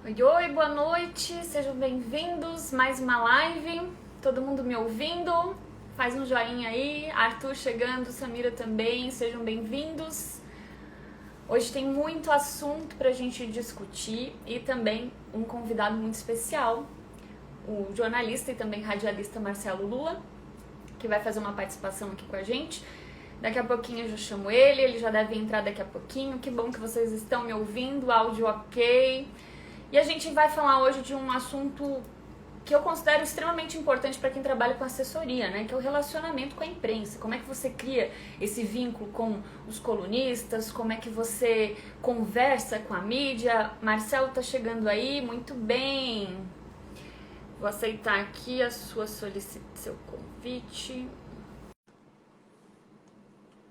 Oi, boa noite, sejam bem-vindos, mais uma live, todo mundo me ouvindo? Faz um joinha aí, Arthur chegando, Samira também, sejam bem-vindos. Hoje tem muito assunto pra gente discutir e também um convidado muito especial, o jornalista e também radialista Marcelo Lula, que vai fazer uma participação aqui com a gente. Daqui a pouquinho eu já chamo ele já deve entrar daqui a pouquinho. Que bom que vocês estão me ouvindo, áudio ok. E a gente vai falar hoje de um assunto que eu considero extremamente importante para quem trabalha com assessoria, né? Que é o relacionamento com a imprensa. Como é que você cria esse vínculo com os colunistas? Como é que você conversa com a mídia? Marcelo tá chegando aí, muito bem. Vou aceitar aqui a sua seu convite.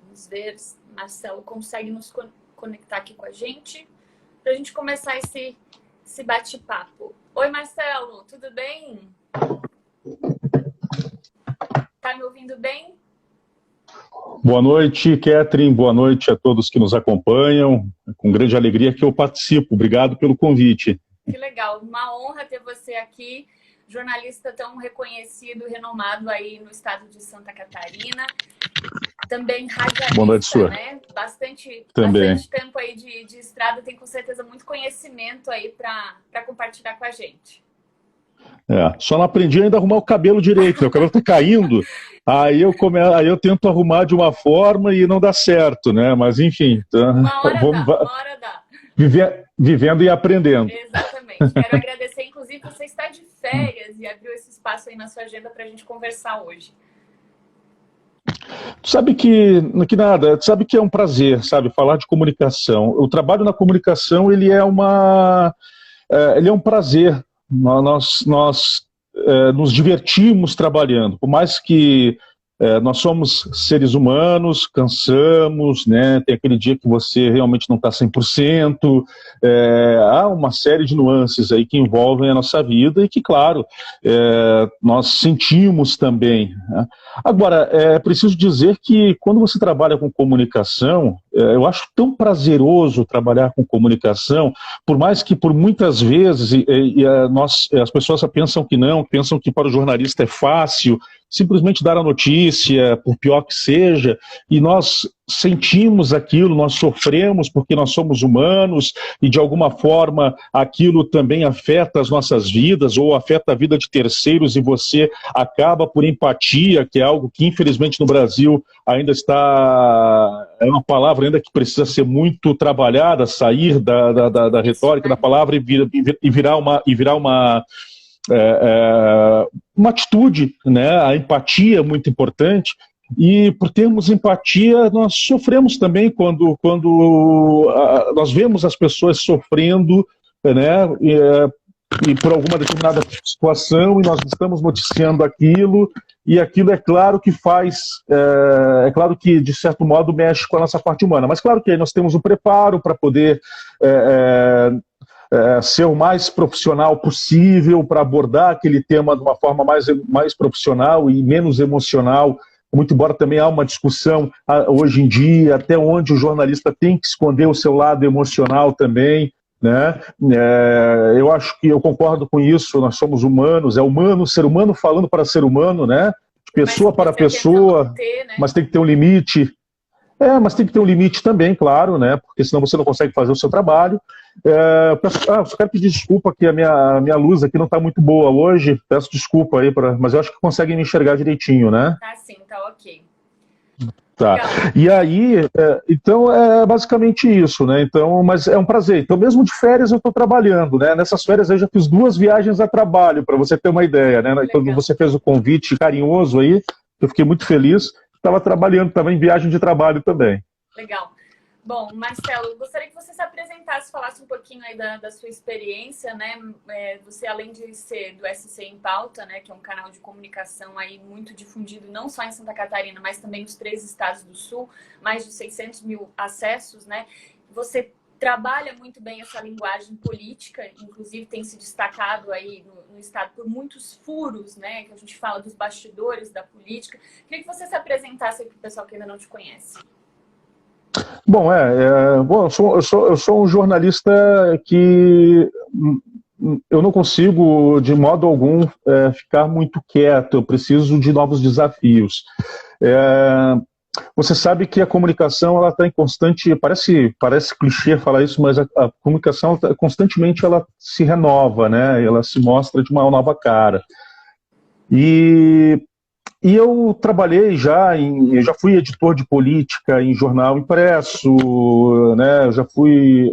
Vamos ver se Marcelo consegue nos conectar aqui com a gente para a gente começar esse bate-papo. Oi, Marcelo, tudo bem? Tá me ouvindo bem? Boa noite, Catherine. Boa noite a todos que nos acompanham. É com grande alegria que eu participo. Obrigado pelo convite. Que legal, uma honra ter você aqui, jornalista tão reconhecido, renomado aí no estado de Santa Catarina. Também radialista, boa noite, sua. Né? Bastante tempo aí de estrada, tem com certeza muito conhecimento aí para compartilhar com a gente. Só não aprendi ainda a arrumar o cabelo direito, né? O cabelo tá caindo, aí eu tento arrumar de uma forma e não dá certo, né? Mas enfim, uma hora dá. Vivendo e aprendendo. Exatamente, quero agradecer, inclusive você está de férias e abriu esse espaço aí na sua agenda para a gente conversar hoje. Tu sabe que nada, tu sabe que é um prazer, sabe, falar de comunicação. O trabalho na comunicação, ele é um prazer. Nós nos divertimos trabalhando, por mais que nós somos seres humanos, cansamos, né? Tem aquele dia que você realmente não está 100%, há uma série de nuances aí que envolvem a nossa vida e que, claro, nós sentimos também, né? Agora, é preciso dizer que quando você trabalha com comunicação, eu acho tão prazeroso trabalhar com comunicação, por mais que por muitas vezes as pessoas pensam que não, pensam que para o jornalista é fácil simplesmente dar a notícia, por pior que seja, e nós sentimos aquilo, nós sofremos porque nós somos humanos e de alguma forma aquilo também afeta as nossas vidas ou afeta a vida de terceiros e você acaba por empatia, que é algo que infelizmente no Brasil ainda é uma palavra ainda que precisa ser muito trabalhada, sair da retórica da palavra e virar uma atitude, né? A empatia é muito importante e por termos empatia nós sofremos também quando nós vemos as pessoas sofrendo, né? E por alguma determinada situação e nós estamos noticiando aquilo e aquilo é claro que é claro que de certo modo mexe com a nossa parte humana, mas claro que aí nós temos um preparo para poder ser o mais profissional possível para abordar aquele tema de uma forma mais profissional e menos emocional, muito embora também há uma discussão hoje em dia até onde o jornalista tem que esconder o seu lado emocional também, né? Eu acho que eu concordo com isso, nós somos humanos, ser humano falando para ser humano, né? De pessoa para pessoa, né? Mas tem que ter um limite. Mas tem que ter um limite também, claro, né? Porque senão você não consegue fazer o seu trabalho. Só quero pedir desculpa que a minha luz aqui não está muito boa hoje. Peço desculpa aí, mas eu acho que conseguem me enxergar direitinho, né? Tá sim, tá ok. Tá. E aí, então é basicamente isso, né? Então, mas é um prazer. Então, mesmo de férias eu estou trabalhando, né? Nessas férias eu já fiz 2 viagens a trabalho, para você ter uma ideia, né? Quando você fez o convite carinhoso aí, eu fiquei muito feliz. Estava trabalhando, estava em viagem de trabalho também. Legal. Bom, Marcelo, gostaria que você se apresentasse, falasse um pouquinho aí da sua experiência, né? Você, além de ser do SC em Pauta, né, que é um canal de comunicação aí muito difundido, não só em Santa Catarina, mas também nos 3 estados do Sul, mais de 600 mil acessos, né? Você trabalha muito bem essa linguagem política, inclusive tem se destacado aí no estado por muitos furos, né? Que a gente fala dos bastidores da política. Queria que você se apresentasse aí para o pessoal que ainda não te conhece. Bom, bom, eu sou um jornalista que eu não consigo, de modo algum, ficar muito quieto, eu preciso de novos desafios. Você sabe que a comunicação ela está em constante, parece clichê falar isso, mas a comunicação constantemente ela se renova, né? Ela se mostra de uma nova cara. E eu trabalhei eu já fui editor de política em jornal impresso, né? Eu já fui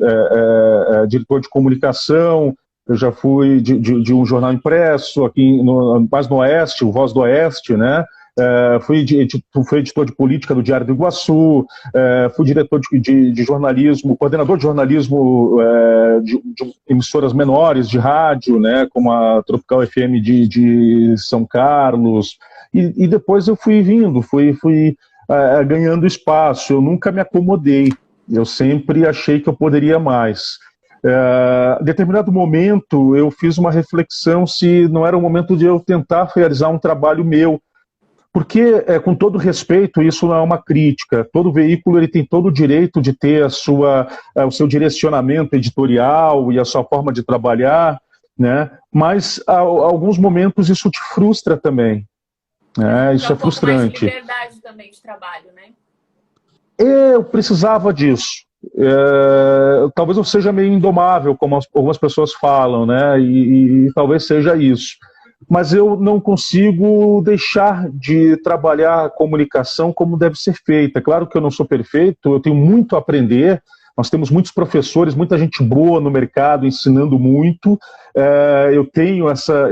diretor de comunicação, eu já fui de um jornal impresso aqui mais no Oeste, o Voz do Oeste, né? Fui editor de política do Diário do Iguaçu, fui diretor de jornalismo, coordenador de jornalismo de emissoras menores de rádio, né, como a Tropical FM de São Carlos, e depois eu fui ganhando espaço, eu nunca me acomodei, eu sempre achei que eu poderia mais. Em determinado momento eu fiz uma reflexão se não era o momento de eu tentar realizar um trabalho meu, porque, com todo respeito, isso não é uma crítica. Todo veículo ele tem todo o direito de ter o seu direcionamento editorial e a sua forma de trabalhar, né? Mas, a alguns momentos, isso te frustra também. Né? Isso é frustrante. Mais de liberdade também de trabalho, né? Eu precisava disso. Talvez eu seja meio indomável, como algumas pessoas falam, né? E talvez seja isso. Mas eu não consigo deixar de trabalhar a comunicação como deve ser feita. Claro que eu não sou perfeito, eu tenho muito a aprender, nós temos muitos professores, muita gente boa no mercado ensinando muito,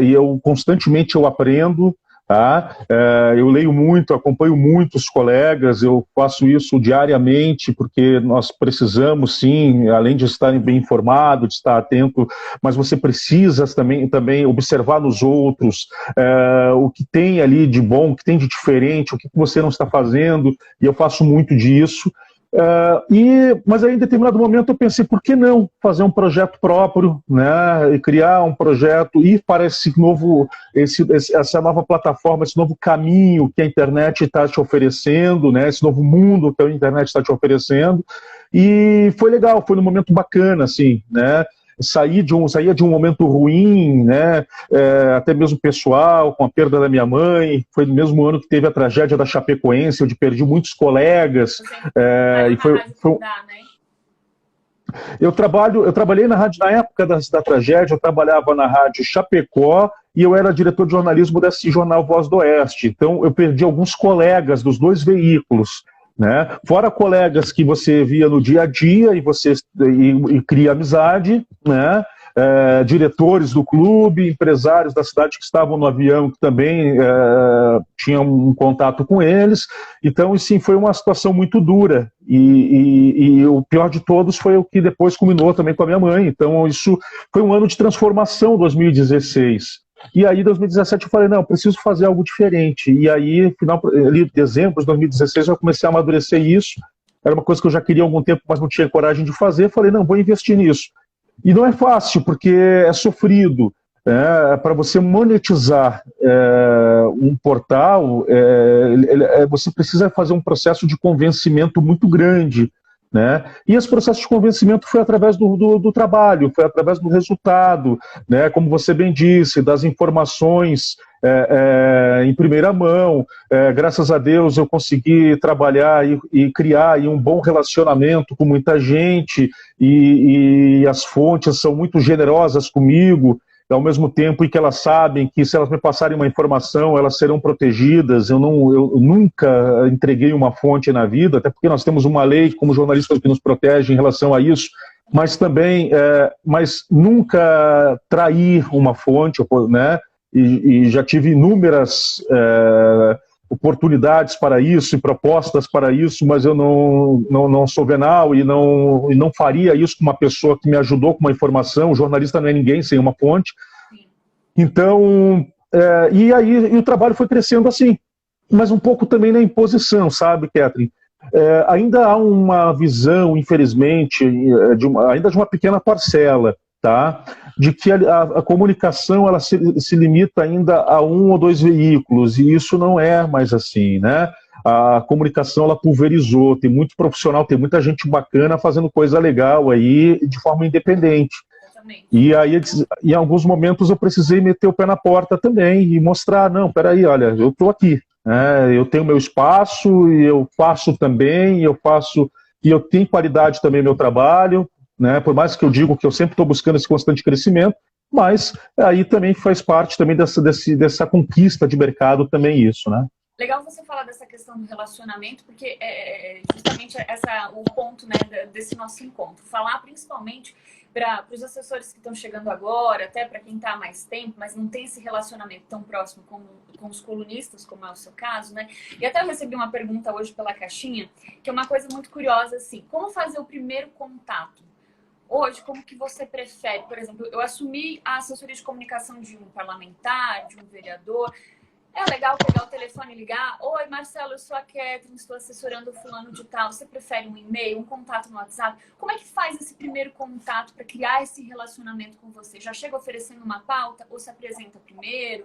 e eu constantemente eu aprendo, tá? Eu leio muito, acompanho muitos colegas, eu faço isso diariamente, porque nós precisamos, sim, além de estarem bem informados, de estar atento, mas você precisa também observar nos outros o que tem ali de bom, o que tem de diferente, o que você não está fazendo, e eu faço muito disso. Mas aí, em determinado momento, eu pensei, por que não fazer um projeto próprio, né, e criar um projeto, ir para essa nova plataforma, esse novo caminho que a internet está te oferecendo, né, esse novo mundo que a internet está te oferecendo, e foi legal, foi num momento bacana, assim, né, saía de um momento ruim, né, até mesmo pessoal, com a perda da minha mãe. Foi no mesmo ano que teve a tragédia da Chapecoense, onde perdi muitos colegas. Eu trabalhei na rádio na época da tragédia, eu trabalhava na rádio Chapecó e eu era diretor de jornalismo desse jornal Voz do Oeste. Então eu perdi alguns colegas dos 2 veículos. Né? Fora colegas que você via no dia a dia e cria amizade, né? Diretores do clube, empresários da cidade que estavam no avião, que também tinham um contato com eles. Então, sim, foi uma situação muito dura. E o pior de todos foi o que depois culminou também com a minha mãe. Então, isso foi um ano de transformação, 2016. E aí, em 2017, eu falei, não, eu preciso fazer algo diferente. E aí, ali, dezembro de 2016, eu comecei a amadurecer isso. Era uma coisa que eu já queria há algum tempo, mas não tinha coragem de fazer. Falei, não, vou investir nisso. E não é fácil, porque é sofrido. Para você monetizar um portal, você precisa fazer um processo de convencimento muito grande. Né? E esse processo de convencimento foi através do trabalho, foi através do resultado, né? Como você bem disse, das informações em primeira mão. Graças a Deus eu consegui trabalhar e criar aí um bom relacionamento com muita gente, e as fontes são muito generosas comigo, ao mesmo tempo em que elas sabem que se elas me passarem uma informação, elas serão protegidas. Eu nunca entreguei uma fonte na vida, até porque nós temos uma lei como jornalistas que nos protege em relação a isso, mas nunca trair uma fonte, né? E já tive inúmeras oportunidades para isso e propostas para isso, mas eu não sou venal e não faria isso com uma pessoa que me ajudou com uma informação. O jornalista não é ninguém sem uma fonte. Então, e aí o trabalho foi crescendo assim, mas um pouco também na imposição, sabe, Catherine? Ainda há uma visão, infelizmente, ainda de uma pequena parcela, tá? De que a comunicação ela se limita ainda a 1 ou 2 veículos, e isso não é mais assim, né? A comunicação ela pulverizou, tem muito profissional, tem muita gente bacana fazendo coisa legal aí de forma independente. E aí, em alguns momentos, eu precisei meter o pé na porta também e mostrar, não, peraí, olha, eu estou aqui, eu tenho meu espaço e eu faço também, e eu tenho qualidade também no meu trabalho, né? Por mais que eu digo que eu sempre estou buscando esse constante crescimento, mas aí também faz parte também dessa conquista de mercado também isso, né? Legal você falar dessa questão do relacionamento, porque justamente o ponto, né, desse nosso encontro. Falar principalmente para os assessores que estão chegando agora, até para quem está há mais tempo, mas não tem esse relacionamento tão próximo com os colunistas, como é o seu caso, né? E até eu recebi uma pergunta hoje pela caixinha, que é uma coisa muito curiosa, assim, como fazer o primeiro contato? Hoje, como que você prefere? Por exemplo, eu assumi a assessoria de comunicação de um parlamentar, de um vereador. É legal pegar o telefone e ligar. Oi, Marcelo, eu sou a Catherine, estou assessorando o fulano de tal. Você prefere um e-mail, um contato no WhatsApp? Como é que faz esse primeiro contato para criar esse relacionamento com você? Já chega oferecendo uma pauta ou se apresenta primeiro?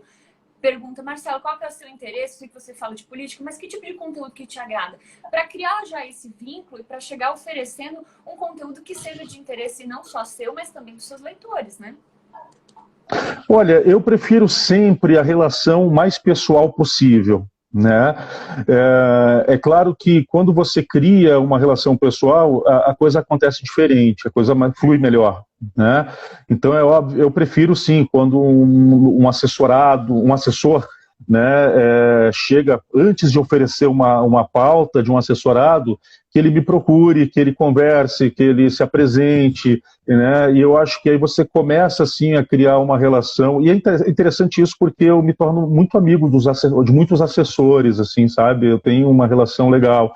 Pergunta, Marcelo, qual que é o seu interesse? Sei que você fala de política, mas que tipo de conteúdo que te agrada? Para criar já esse vínculo e para chegar oferecendo um conteúdo que seja de interesse não só seu, mas também dos seus leitores, né? Olha, eu prefiro sempre a relação mais pessoal possível, né? É claro que quando você cria uma relação pessoal, a coisa acontece diferente, a coisa flui melhor, né? Então é óbvio, eu prefiro sim, quando um assessor, né, chega antes de oferecer uma pauta de um assessorado, que ele me procure, que ele converse, que ele se apresente, né? E eu acho que aí você começa assim a criar uma relação, e é interessante isso porque eu me torno muito amigo de muitos assessores, assim, sabe? Eu tenho uma relação legal.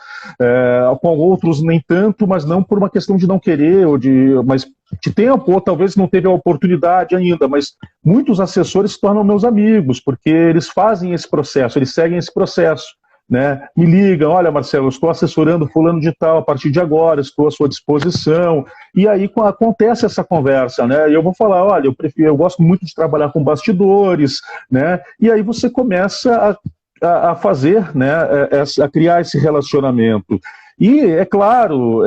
Com outros nem tanto, mas não por uma questão de não querer, mas de tempo, ou talvez não teve a oportunidade ainda, mas muitos assessores se tornam meus amigos, porque eles fazem esse processo, eles seguem esse processo, né? Me ligam, olha, Marcelo, eu estou assessorando fulano de tal a partir de agora, estou à sua disposição, e aí acontece essa conversa, né? E eu vou falar, olha, eu gosto muito de trabalhar com bastidores, né? E aí você começa a fazer, né, a criar esse relacionamento. E, é claro,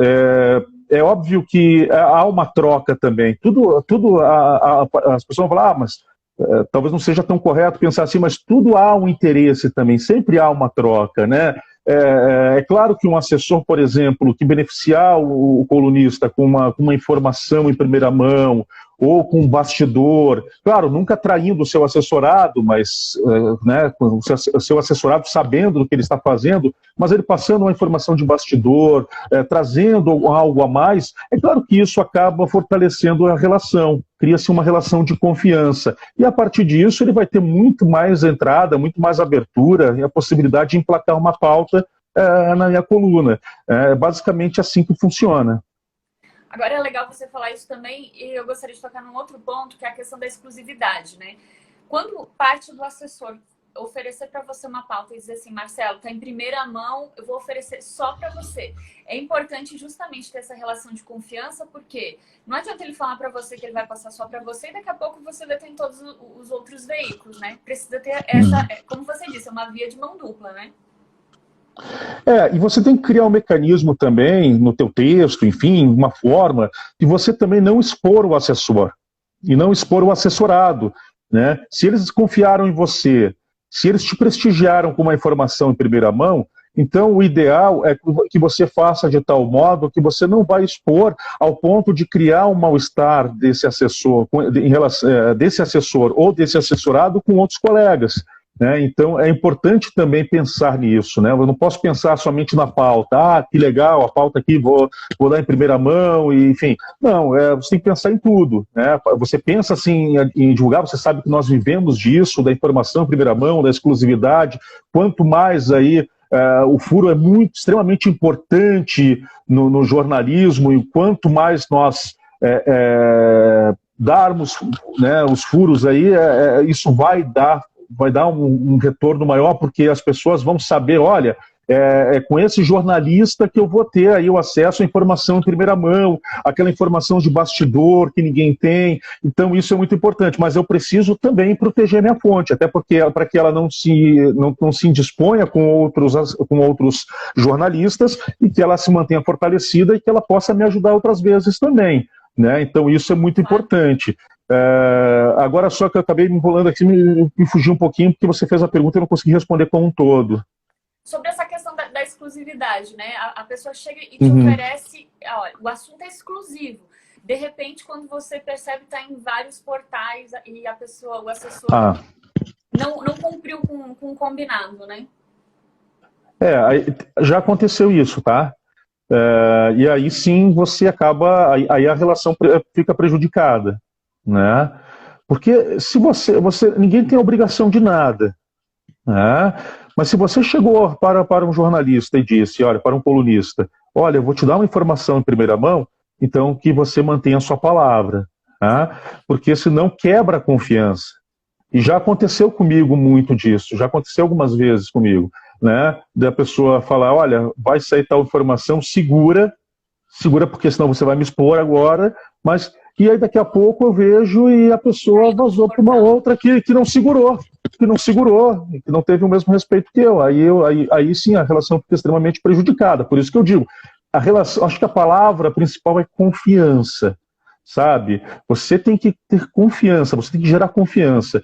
é óbvio que há uma troca também. As pessoas vão falar, mas talvez não seja tão correto pensar assim, mas tudo há um interesse também, sempre há uma troca, né? É claro que um assessor, por exemplo, que beneficiar o colunista com uma informação em primeira mão, ou com um bastidor, claro, nunca traindo o seu assessorado, mas né, o seu assessorado sabendo do que ele está fazendo, mas ele passando uma informação de bastidor, trazendo algo a mais, é claro que isso acaba fortalecendo a relação, cria-se uma relação de confiança, e a partir disso ele vai ter muito mais entrada, muito mais abertura, e a possibilidade de emplacar uma pauta na minha coluna. É basicamente assim que funciona. Agora é legal você falar isso também, e eu gostaria de tocar num outro ponto, que é a questão da exclusividade, né? Quando parte do assessor oferecer para você uma pauta e dizer assim, Marcelo, está em primeira mão, eu vou oferecer só para você. É importante justamente ter essa relação de confiança, porque não adianta ele falar para você que ele vai passar só para você e daqui a pouco você vai ter em todos os outros veículos, né? Precisa ter essa, como você disse, é uma via de mão dupla, né? E você tem que criar um mecanismo também no teu texto, enfim, uma forma de você também não expor o assessor e não expor o assessorado, né? Se eles confiaram em você, se eles te prestigiaram com uma informação em primeira mão, então o ideal é que você faça de tal modo que você não vai expor ao ponto de criar um mal-estar desse assessor, desse assessor ou desse assessorado com outros colegas. né? Então é importante também pensar nisso, né? Eu não posso pensar somente na pauta, ah, que legal, a pauta aqui vou dar em primeira mão, e, enfim. Não, você tem que pensar em tudo, né? Você pensa assim em divulgar, você sabe que nós vivemos disso, da informação em primeira mão, da exclusividade, quanto mais aí o furo é extremamente importante no jornalismo, e quanto mais nós darmos, né, os furos aí, isso vai dar um retorno maior, porque as pessoas vão saber, olha, com esse jornalista que eu vou ter aí o acesso à informação em primeira mão, aquela informação de bastidor que ninguém tem. Então isso é muito importante, mas eu preciso também proteger minha fonte, até porque para que ela não se indisponha com outros jornalistas, e que ela se mantenha fortalecida e que ela possa me ajudar outras vezes também, né? Então isso é muito importante. Agora só que eu acabei me enrolando aqui, me fugi um pouquinho, porque você fez a pergunta e eu não consegui responder como um todo. Sobre essa questão da exclusividade, né? A pessoa chega e te oferece, olha, o assunto é exclusivo. De repente, quando você percebe, está em vários portais e o assessor não cumpriu com o combinado, né? Já aconteceu isso, tá? E aí sim você acaba, aí a relação fica prejudicada, né? Porque se ninguém tem obrigação de nada, né? Mas se você chegou para um jornalista e disse, olha, para um colunista, olha, eu vou te dar uma informação em primeira mão, então que você mantenha a sua palavra, né? Porque senão quebra a confiança. E já aconteceu comigo muito disso, já aconteceu algumas vezes comigo, né? Da pessoa falar, olha, vai sair tal informação, segura porque senão você vai me expor agora, mas... E aí daqui a pouco eu vejo e a pessoa vazou para uma outra que não segurou, que não teve o mesmo respeito que eu. Aí sim a relação fica extremamente prejudicada. Por isso que eu digo, acho que a palavra principal é confiança, sabe? Você tem que ter confiança, você tem que gerar confiança.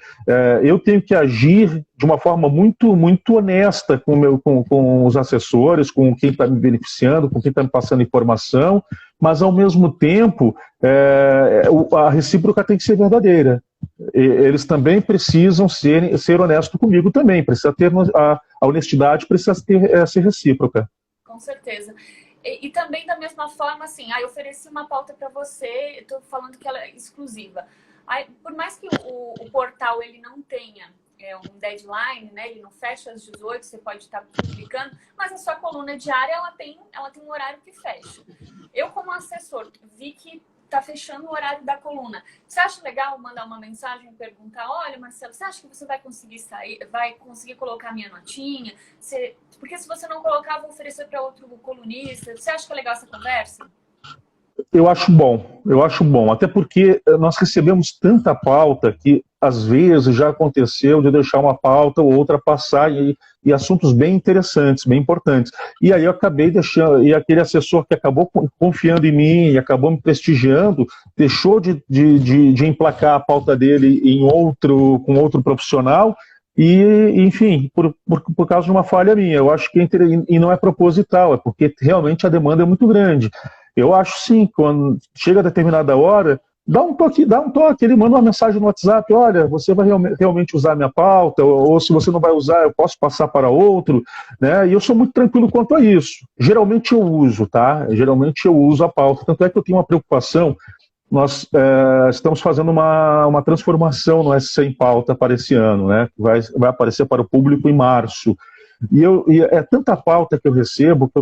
Eu tenho que agir de uma forma muito, muito honesta com os assessores, com quem está me beneficiando, com quem está me passando informação, mas ao mesmo tempo a recíproca tem que ser verdadeira. Eles também precisam ser honestos comigo também, precisa ter a honestidade, precisa ser recíproca. Com certeza. E também da mesma forma, assim, eu ofereci uma pauta para você, estou falando que ela é exclusiva. Por mais que o portal ele não tenha um deadline, né, ele não fecha às 18, você pode estar publicando, mas a sua coluna diária ela tem um horário que fecha. Eu, como assessor, vi que está fechando o horário da coluna. Você acha legal mandar uma mensagem e perguntar, olha, Marcelo, você acha que você vai conseguir sair, vai conseguir colocar minha notinha? Porque se você não colocar, vou oferecer para outro colunista. Você acha que é legal essa conversa? Eu acho bom, até porque nós recebemos tanta pauta que às vezes já aconteceu de deixar uma pauta ou outra passar e assuntos bem interessantes, bem importantes. E aí eu acabei deixando, e aquele assessor que acabou confiando em mim e acabou me prestigiando, deixou de emplacar a pauta dele com outro profissional, e, enfim, por causa de uma falha minha. Eu acho que e não é proposital, é porque realmente a demanda é muito grande. Eu acho sim, quando chega a determinada hora, dá um toque, ele manda uma mensagem no WhatsApp, olha, você vai realmente usar a minha pauta, ou se você não vai usar, eu posso passar para outro, né? E eu sou muito tranquilo quanto a isso. Geralmente eu uso, tá? Geralmente eu uso a pauta, tanto é que eu tenho uma preocupação. Nós estamos fazendo uma transformação no S100 Pauta para esse ano, né? Que vai aparecer para o público em março. E é tanta pauta que eu recebo que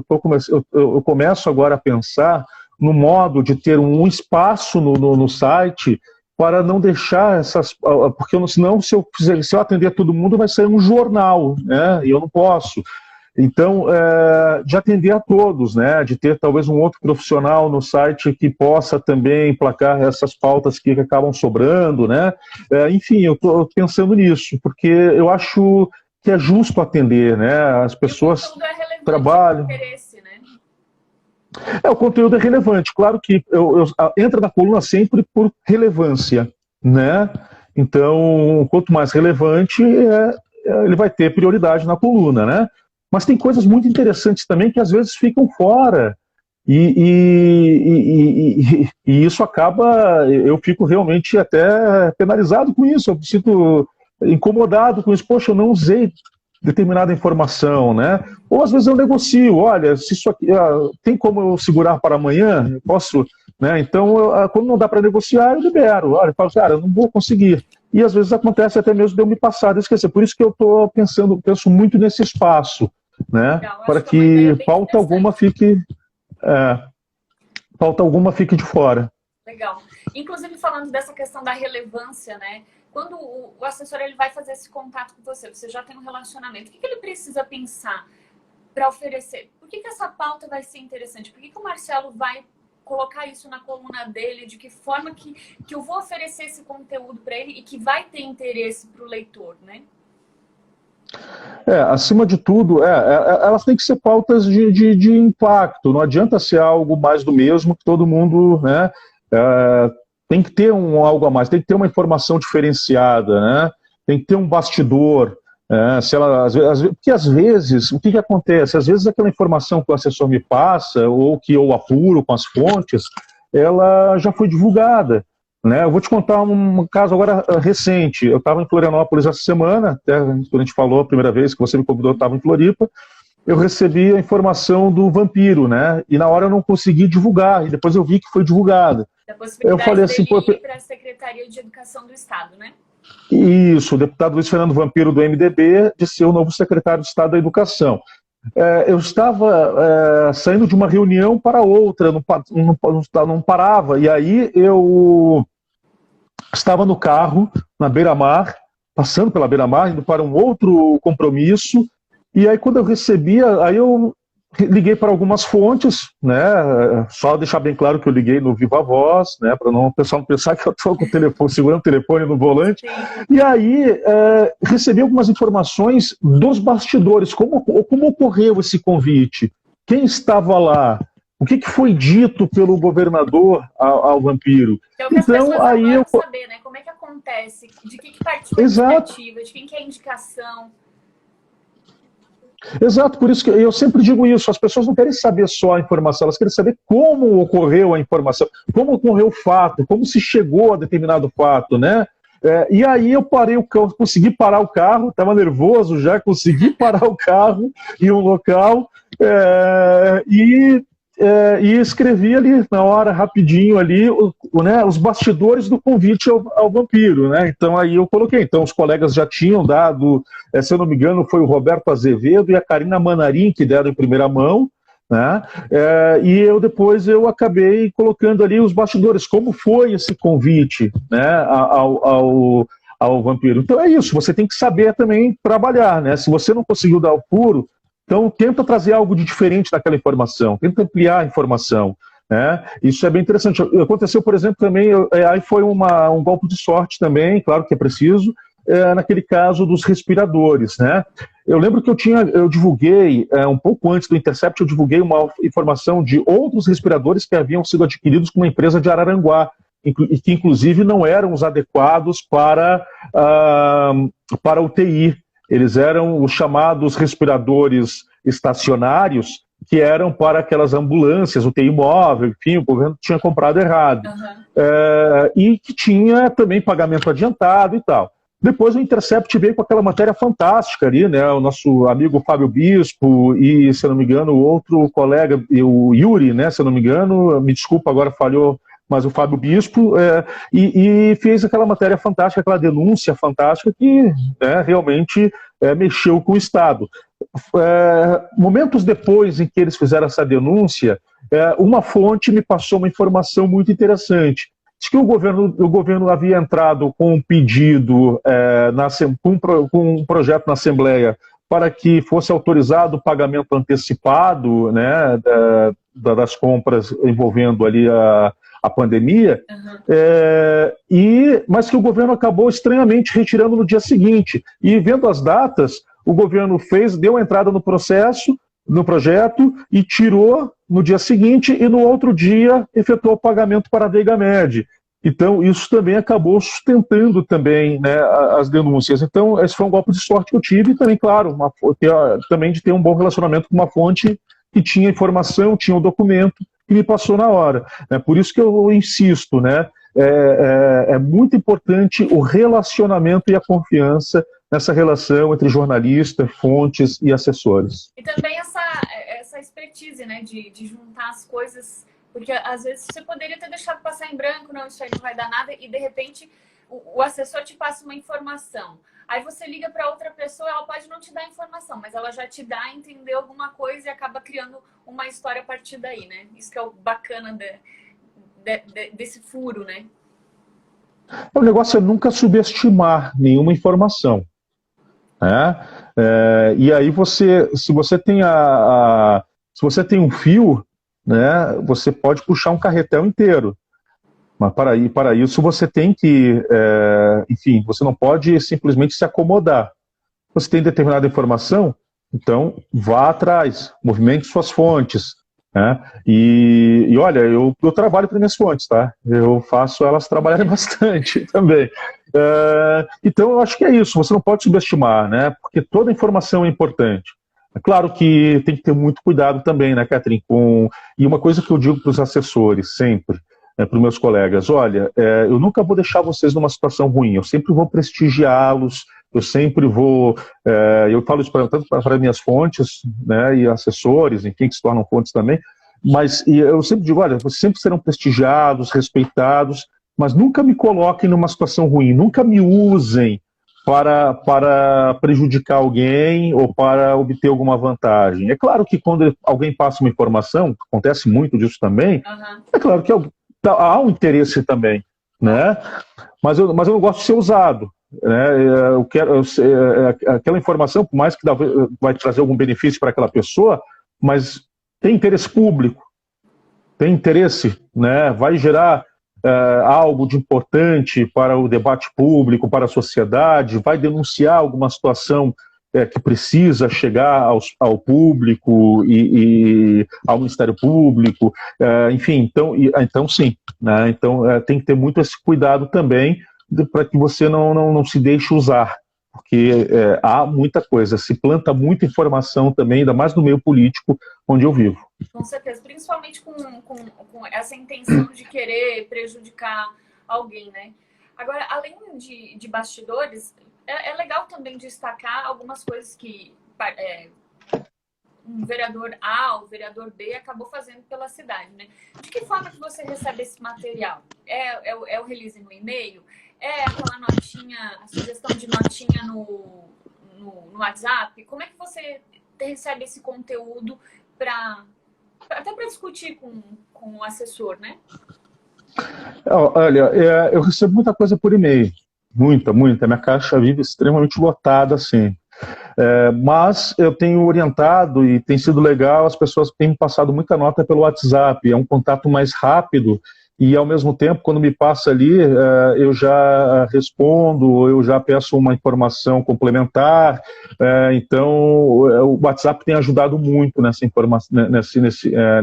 eu começo agora a pensar no modo de ter um espaço no site para não deixar porque senão se eu atender todo mundo vai sair um jornal, né? E eu não posso. Então, de atender a todos, né? De ter talvez um outro profissional no site que possa também emplacar essas pautas que acabam sobrando, né? Enfim, eu estou pensando nisso, porque eu acho que é justo atender, né? As pessoas trabalham. Interesse, né? O conteúdo é relevante. Claro que entra na coluna sempre por relevância, né? Então, quanto mais relevante, ele vai ter prioridade na coluna, né? Mas tem coisas muito interessantes também que às vezes ficam fora. E isso acaba... Eu fico realmente até penalizado com isso. Eu sinto incomodado com isso, poxa, eu não usei determinada informação, né? Ou às vezes eu negocio, olha, se isso aqui tem como eu segurar para amanhã, posso, né? Então, quando não dá para negociar, eu libero. Olha, eu falo, cara, eu não vou conseguir. E às vezes acontece até mesmo de eu me passar, de esquecer. Por isso que eu estou penso muito nesse espaço, né? Para que pauta alguma fique de fora. Legal. Inclusive, falando dessa questão da relevância, né? Quando o assessor ele vai fazer esse contato com você, você já tem um relacionamento, o que ele precisa pensar para oferecer? Por que essa pauta vai ser interessante? Por que o Marcelo vai colocar isso na coluna dele? De que forma que eu vou oferecer esse conteúdo para ele e que vai ter interesse para o leitor, né? Acima de tudo, elas têm que ser pautas de impacto. Não adianta ser algo mais do mesmo que todo mundo, né? Tem que ter algo a mais, tem que ter uma informação diferenciada, né? Tem que ter um bastidor. Porque às vezes, o que acontece? Às vezes aquela informação que o assessor me passa, ou que eu apuro com as fontes, ela já foi divulgada. Né? Eu vou te contar um caso agora recente. Eu estava em Florianópolis essa semana, até quando a gente falou a primeira vez que você me convidou, eu estava em Floripa. Eu recebi a informação do vampiro, né? E na hora eu não consegui divulgar, e depois eu vi que foi divulgada. Eu falei assim, para a Secretaria de Educação do Estado, né? Isso, o deputado Luiz Fernando Vampiro do MDB de ser o novo secretário de Estado da Educação. Eu estava saindo de uma reunião para outra, não parava, e aí eu estava no carro, na beira-mar, passando pela beira-mar, indo para um outro compromisso, e aí quando eu recebia, aí eu liguei para algumas fontes, né? Só deixar bem claro que eu liguei no Viva Voz, né? Para o pessoal não pensar que eu estou com o telefone, segurando o telefone no volante. E aí recebi algumas informações dos bastidores, como ocorreu esse convite, quem estava lá, o que foi dito pelo governador ao vampiro. Então aí eu saber, né? Como é que acontece, de que partiu a iniciativa, de quem que é a indicação. Exato, por isso que eu sempre digo isso, as pessoas não querem saber só a informação, elas querem saber como ocorreu a informação, como ocorreu o fato, como se chegou a determinado fato, né? E aí eu consegui parar o carro, estava nervoso já, consegui parar o carro em um local e escrevi ali na hora, rapidinho ali, né, os bastidores do convite ao vampiro, né? Então aí eu coloquei, então os colegas já tinham dado, se eu não me engano foi o Roberto Azevedo e a Karina Manarim que deram em primeira mão, né? E depois eu acabei colocando ali os bastidores, como foi esse convite, né, ao vampiro. Então é isso, você tem que saber também trabalhar, né? Se você não conseguiu dar o furo, então, tenta trazer algo de diferente naquela informação, tenta ampliar a informação, né? Isso é bem interessante. Aconteceu, por exemplo, também, aí foi um golpe de sorte também, claro que é preciso, naquele caso dos respiradores, né? Eu lembro que eu divulguei, um pouco antes do Intercept, eu divulguei uma informação de outros respiradores que haviam sido adquiridos com uma empresa de Araranguá, e que inclusive não eram os adequados para UTI. Eles eram os chamados respiradores estacionários, que eram para aquelas ambulâncias, UTI móvel, enfim, o governo tinha comprado errado. E que tinha também pagamento adiantado e tal. Depois o Intercept veio com aquela matéria fantástica ali, né? O nosso amigo Fábio Bispo e, se eu não me engano, o outro colega, o Yuri, né? Se eu não me engano, me desculpa, agora falhou, mas o Fábio Bispo, e fez aquela matéria fantástica, aquela denúncia fantástica que realmente mexeu com o Estado. Momentos depois em que eles fizeram essa denúncia, uma fonte me passou uma informação muito interessante. Diz que o governo havia entrado com um pedido, com um projeto na Assembleia para que fosse autorizado o pagamento antecipado, né, das compras envolvendo ali a pandemia, mas que o governo acabou estranhamente retirando no dia seguinte. E vendo as datas, o governo deu entrada no projeto e tirou no dia seguinte e no outro dia efetuou o pagamento para a Deigamed. Então isso também acabou sustentando também, né, as denúncias. Então esse foi um golpe de sorte que eu tive e também, claro, também de ter um bom relacionamento com uma fonte que tinha informação, tinha o documento, que me passou na hora. Por isso que eu insisto, né? é muito importante o relacionamento e a confiança nessa relação entre jornalista, fontes e assessores. E também essa expertise, né, de juntar as coisas, porque às vezes você poderia ter deixado passar em branco, não, isso aí não vai dar nada, e de repente o assessor te passa uma informação. Aí você liga para outra pessoa, ela pode não te dar informação, mas ela já te dá a entender alguma coisa e acaba criando uma história a partir daí, né? Isso que é o bacana desse furo, né? O negócio é nunca subestimar nenhuma informação. Né? E aí se você tem se você tem um fio, né, você pode puxar um carretel inteiro. Mas para isso você tem que, enfim, você não pode simplesmente se acomodar. Você tem determinada informação, então vá atrás, movimente suas fontes. Né? E olha, eu trabalho para minhas fontes, tá? Eu faço elas trabalharem bastante também. Então eu acho que é isso, você não pode subestimar, né? Porque toda informação é importante. É claro que tem que ter muito cuidado também, né, Catherine? E uma coisa que eu digo para os assessores sempre, para os meus colegas, olha, eu nunca vou deixar vocês numa situação ruim, eu sempre vou prestigiá-los, eu sempre vou, eu falo isso tanto para minhas fontes, né, e assessores, enfim, que se tornam fontes também, mas eu sempre digo, olha, vocês sempre serão prestigiados, respeitados, mas nunca me coloquem numa situação ruim, nunca me usem para prejudicar alguém ou para obter alguma vantagem. É claro que quando alguém passa uma informação, acontece muito disso também, é claro que há um interesse também, né? Mas eu não gosto de ser usado. Né? Aquela informação, por mais que vai trazer algum benefício para aquela pessoa, mas tem interesse público, tem interesse, né? Vai gerar algo de importante para o debate público, para a sociedade, vai denunciar alguma situação que precisa chegar ao público e ao Ministério Público, enfim, então sim, né? Então tem que ter muito esse cuidado também para que você não se deixe usar, porque há muita coisa, se planta muita informação também, ainda mais no meio político onde eu vivo. Com certeza, principalmente com essa intenção de querer prejudicar alguém, né? Agora, além de bastidores, é legal também destacar algumas coisas que um vereador A ou vereador B acabou fazendo pela cidade, né? De que forma que você recebe esse material? É o release no e-mail? É aquela notinha, a sugestão de notinha no WhatsApp? Como é que você recebe esse conteúdo até para discutir com o assessor, né? Olha, eu recebo muita coisa por e-mail. Muita. Minha caixa vive extremamente lotada, assim. Mas eu tenho orientado e tem sido legal, as pessoas têm me passado muita nota pelo WhatsApp, é um contato mais rápido e, ao mesmo tempo, quando me passa ali, eu já respondo, eu já peço uma informação complementar, então o WhatsApp tem ajudado muito nessa informação,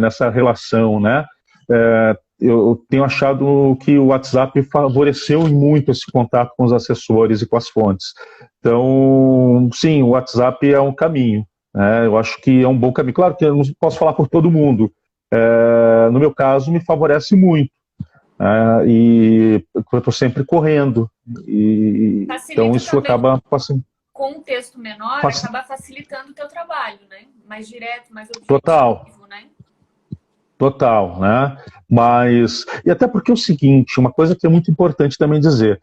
nessa relação, né? Eu tenho achado que o WhatsApp favoreceu muito esse contato com os assessores e com as fontes. Então, sim, o WhatsApp é um caminho, né? Eu acho que é um bom caminho. Claro que eu não posso falar por todo mundo. No meu caso, me favorece muito. E eu estou sempre correndo. Então, isso acaba passando. Com um texto menor, acaba facilitando o teu trabalho, né? Mais direto, mais objetivo, Total. Né? Total, né? Mas, e até porque é o seguinte, uma coisa que é muito importante também dizer,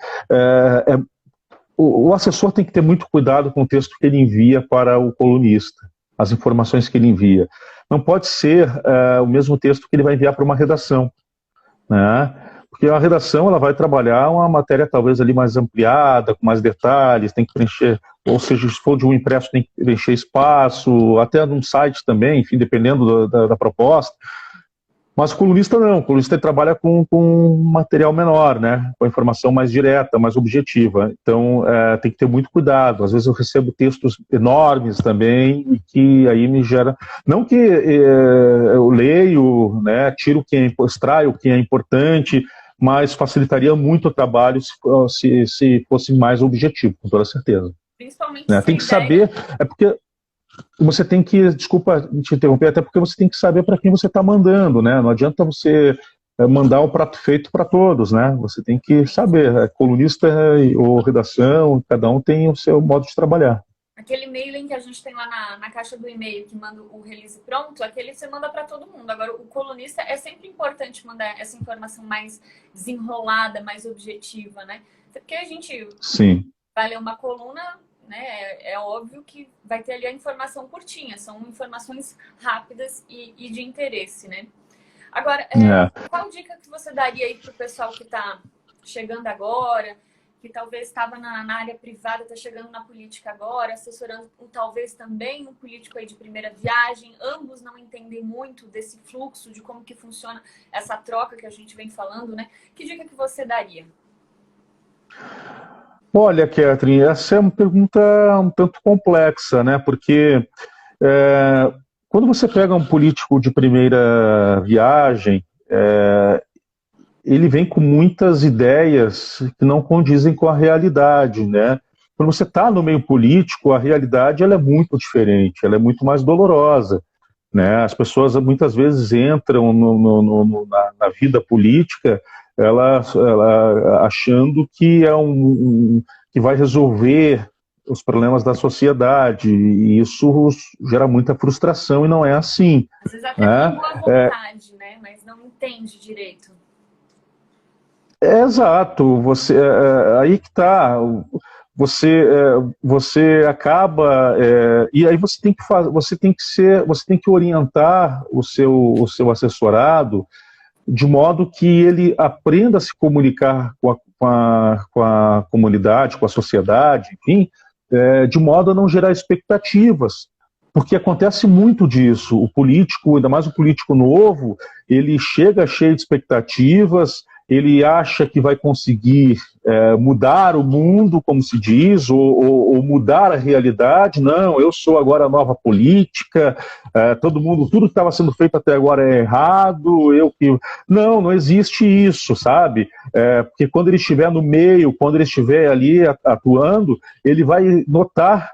o assessor tem que ter muito cuidado com o texto que ele envia para o colunista, as informações que ele envia. Não pode ser o mesmo texto que ele vai enviar para uma redação, né? Porque a redação ela vai trabalhar uma matéria talvez ali mais ampliada, com mais detalhes, tem que preencher, ou seja, se for de um impresso tem que preencher espaço, até num site também, enfim, dependendo da proposta. Mas o colunista não, o colunista trabalha com material menor, né? Com a informação mais direta, mais objetiva. Então, tem que ter muito cuidado. Às vezes eu recebo textos enormes também, e que aí me gera... Não que eu leio, né, tiro o que extraio o que é importante, mas facilitaria muito o trabalho se fosse mais objetivo, com toda certeza. Principalmente tem que saber... É porque... Você tem que, desculpa te interromper, até porque você tem que saber para quem você está mandando, né? Não adianta você mandar um prato feito para todos, né? Você tem que saber, colunista ou redação, cada um tem o seu modo de trabalhar. Aquele mailing que a gente tem lá na caixa do e-mail, que manda o release pronto, aquele você manda para todo mundo. Agora, o colunista é sempre importante mandar essa informação mais desenrolada, mais objetiva, né? Porque a gente vai ler uma coluna, né? É óbvio que vai ter ali a informação curtinha, são informações rápidas e de interesse, né? Agora, qual dica que você daria aí para o pessoal que está chegando agora, que talvez estava na área privada, está chegando na política agora, assessorando talvez também um político aí de primeira viagem, ambos não entendem muito desse fluxo, de como que funciona essa troca que a gente vem falando, né? Que dica que você daria? Olha, Catherine, essa é uma pergunta um tanto complexa, né? Porque quando você pega um político de primeira viagem, ele vem com muitas ideias que não condizem com a realidade, né? Quando você está no meio político, a realidade ela é muito diferente, ela é muito mais dolorosa, né? As pessoas muitas vezes entram na vida política ela achando que que vai resolver os problemas da sociedade, e isso gera muita frustração, e não é assim. Às vezes até tem boa vontade, né? Mas não entende direito. Exato, aí que está, você acaba, e aí você tem que você tem que orientar o seu assessorado de modo que ele aprenda a se comunicar com a comunidade, com a sociedade, enfim, de modo a não gerar expectativas. Porque acontece muito disso. O político, ainda mais o político novo, ele chega cheio de expectativas, ele acha que vai conseguir mudar o mundo, como se diz, ou mudar a realidade. Não, eu sou agora a nova política, tudo que estava sendo feito até agora é errado, Não existe isso, sabe? Porque quando ele estiver no meio, quando ele estiver ali atuando, ele vai notar,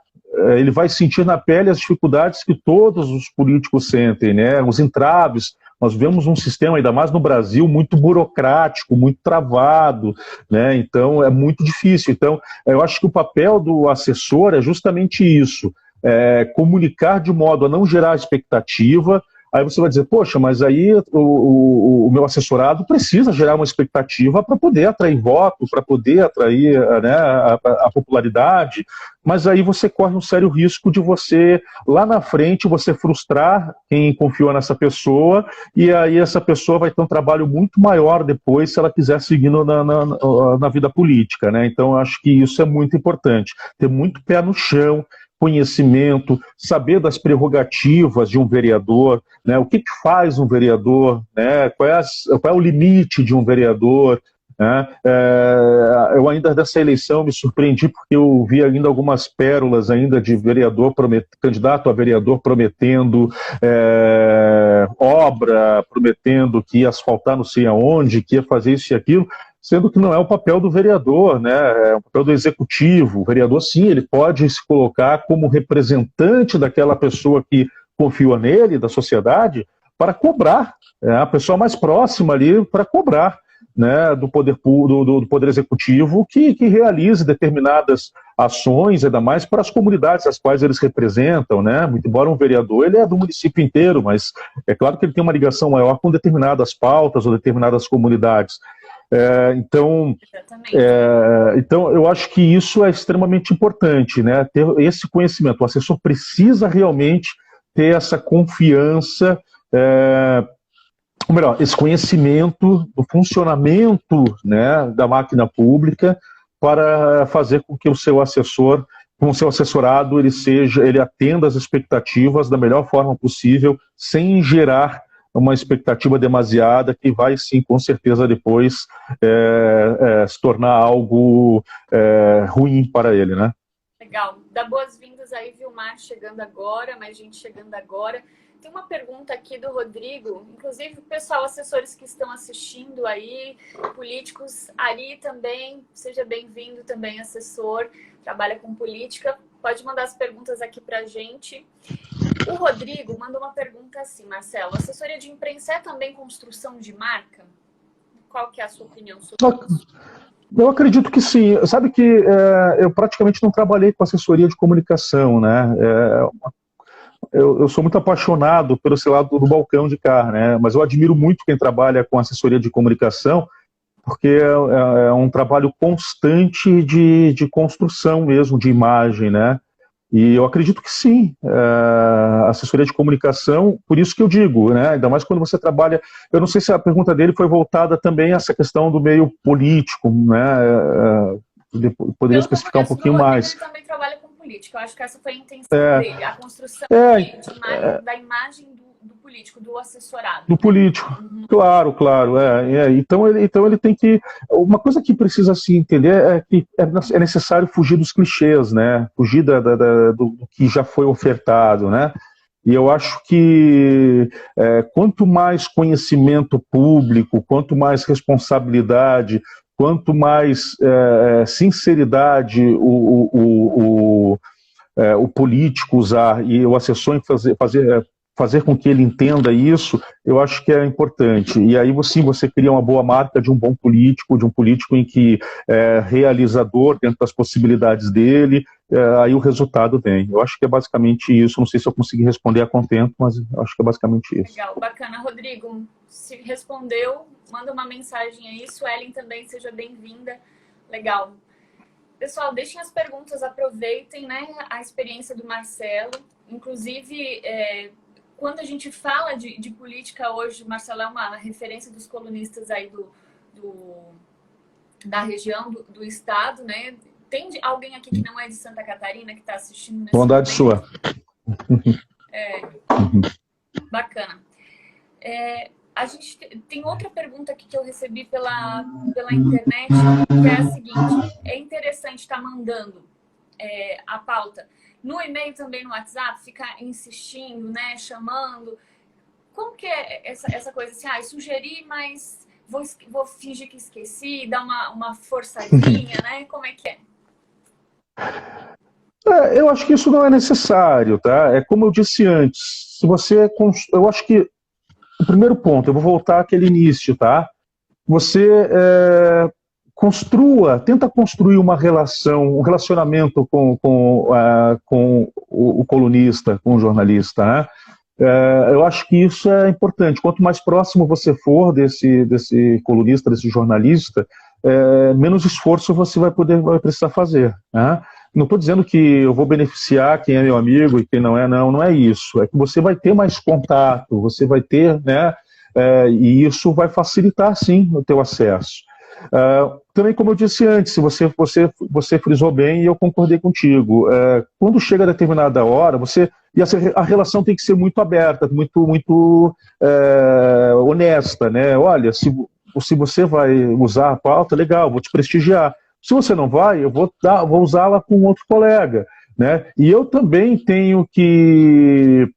ele vai sentir na pele as dificuldades que todos os políticos sentem, né? Os entraves. Nós vemos um sistema, ainda mais no Brasil, muito burocrático, muito travado, né? Então é muito difícil. Então eu acho que o papel do assessor é justamente isso, comunicar de modo a não gerar expectativa. Aí você vai dizer, poxa, mas aí o meu assessorado precisa gerar uma expectativa para poder atrair voto, para poder atrair, né, a popularidade, mas aí você corre um sério risco de você, lá na frente, você frustrar quem confiou nessa pessoa, e aí essa pessoa vai ter um trabalho muito maior depois se ela quiser seguir na vida política, né? Então eu acho que isso é muito importante, ter muito pé no chão, conhecimento, saber das prerrogativas de um vereador, né? O que faz um vereador, né? Qual é o limite de um vereador, né? Eu ainda dessa eleição me surpreendi porque eu vi ainda algumas pérolas ainda de vereador, candidato a vereador prometendo obra, prometendo que ia asfaltar não sei aonde, que ia fazer isso e aquilo, sendo que não é o papel do vereador, né? É o papel do executivo. O vereador, sim, ele pode se colocar como representante daquela pessoa que confiou nele, da sociedade, para cobrar, a pessoa mais próxima ali para cobrar, né, do poder executivo que realize determinadas ações, ainda mais para as comunidades às quais eles representam, né? Muito embora um vereador ele é do município inteiro, mas é claro que ele tem uma ligação maior com determinadas pautas ou determinadas comunidades. Então eu acho que isso é extremamente importante, né? Ter esse conhecimento. O assessor precisa realmente ter essa confiança, ou melhor, esse conhecimento do funcionamento, né, da máquina pública para fazer com que o seu assessor, com o seu assessorado, ele atenda às expectativas da melhor forma possível, sem gerar uma expectativa demasiada que vai, sim, com certeza, depois se tornar algo ruim para ele, né? Legal. Dá boas-vindas aí, Vilmar, chegando agora, mais gente chegando agora. Tem uma pergunta aqui do Rodrigo, inclusive, pessoal, assessores que estão assistindo aí, políticos, Ari também, seja bem-vindo também, assessor, trabalha com política, pode mandar as perguntas aqui pra gente. O Rodrigo mandou uma pergunta assim, Marcelo, assessoria de imprensa é também construção de marca? Qual que é a sua opinião sobre isso? Eu acredito que sim. Sabe que eu praticamente não trabalhei com assessoria de comunicação, né? Eu sou muito apaixonado pelo esse lado do balcão de cá, né? Mas eu admiro muito quem trabalha com assessoria de comunicação, porque é um trabalho constante de construção mesmo, de imagem, né? E eu acredito que sim, assessoria de comunicação, por isso que eu digo, né? Ainda mais quando você trabalha. Eu não sei se a pergunta dele foi voltada também a essa questão do meio político, né? Poderia especificar um pouquinho mais. Ele também trabalha com política, eu acho que essa foi a intenção dele, a construção da imagem do político, do assessorado. Do político, claro, claro. Então ele tem que. Uma coisa que precisa se entender é que é necessário fugir dos clichês, né? Fugir do que já foi ofertado, né? E eu acho que quanto mais conhecimento público, quanto mais responsabilidade, quanto mais sinceridade o político usar e o assessor fazer com que ele entenda isso, eu acho que é importante. E aí você cria uma boa marca de um bom político, de um político em que é realizador dentro das possibilidades dele, aí o resultado vem. Eu acho que é basicamente isso. Não sei se eu consegui responder a contento, mas acho que é basicamente isso. Legal, bacana. Rodrigo, se respondeu, manda uma mensagem aí. Suelen também, seja bem-vinda. Legal. Pessoal, deixem as perguntas, aproveitem, né, a experiência do Marcelo. Inclusive, quando a gente fala de política hoje, o Marcelo é uma referência dos colunistas aí da região, do estado, né? Tem alguém aqui que não é de Santa Catarina que está assistindo nesse Bondade momento? sua. Bacana. A gente tem outra pergunta aqui que eu recebi pela internet, que é a seguinte: é interessante estar mandando a pauta no e-mail, também no WhatsApp, ficar insistindo, né, chamando. Como que é essa coisa assim, sugeri, mas vou fingir que esqueci, dar uma forçadinha, né? Como é que é? Eu acho que isso não é necessário, tá? É como eu disse antes, eu acho que o primeiro ponto, eu vou voltar àquele início, tá? Você tenta construir uma relação, um relacionamento com o colunista, com o jornalista, né? Eu acho que isso é importante. Quanto mais próximo você for desse colunista, desse jornalista, menos esforço você vai precisar fazer, né? Não estou dizendo que eu vou beneficiar quem é meu amigo e quem não é isso. É que você vai ter mais contato, você vai ter, né? E isso vai facilitar, sim, o teu acesso. Também, como eu disse antes, você frisou bem e eu concordei contigo. Quando chega a determinada hora, a relação tem que ser muito aberta, muito honesta, né? Olha, se você vai usar a pauta, legal, vou te prestigiar. Se você não vai, eu vou usá-la com outro colega, né? E eu também tenho que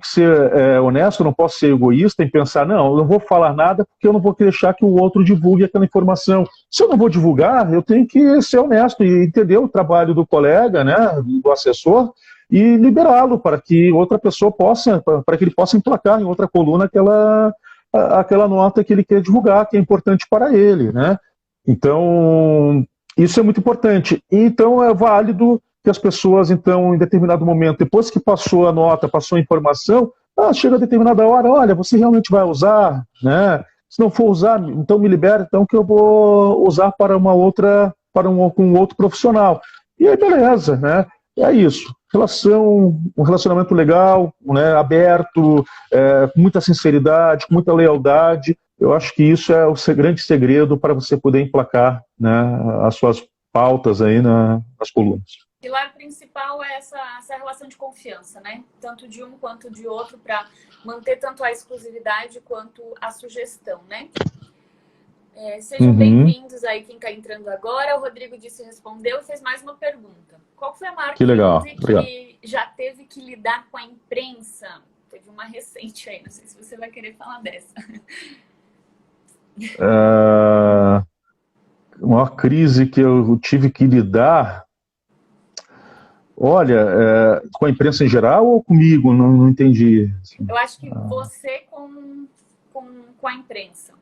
ser honesto, não posso ser egoísta em pensar, não, eu não vou falar nada porque eu não vou deixar que o outro divulgue aquela informação. Se eu não vou divulgar, eu tenho que ser honesto e entender o trabalho do colega, né, do assessor, e liberá-lo para que outra pessoa para que ele possa emplacar em outra coluna aquela nota que ele quer divulgar, que é importante para ele, né? Então, isso é muito importante. Então, é válido que as pessoas, então, em determinado momento, depois que passou a nota, passou a informação, chega a determinada hora, olha, você realmente vai usar, né? Se não for usar, então me libera, então que eu vou usar com um outro profissional. E aí, beleza, né? É isso. Um relacionamento legal, né, aberto, com muita sinceridade, com muita lealdade. Eu acho que isso é o grande segredo para você poder emplacar, né, as suas pautas aí nas colunas. O pilar principal é essa relação de confiança, né? Tanto de um quanto de outro, para manter tanto a exclusividade quanto a sugestão, né? Sejam bem-vindos aí quem está entrando agora. O Rodrigo disse, respondeu e fez mais uma pergunta. Qual foi a maior crise que já teve que lidar com a imprensa? Teve uma recente aí, não sei se você vai querer falar dessa. A maior crise que eu tive que lidar, olha, com a imprensa em geral ou comigo? Não entendi. Eu acho que você com a imprensa.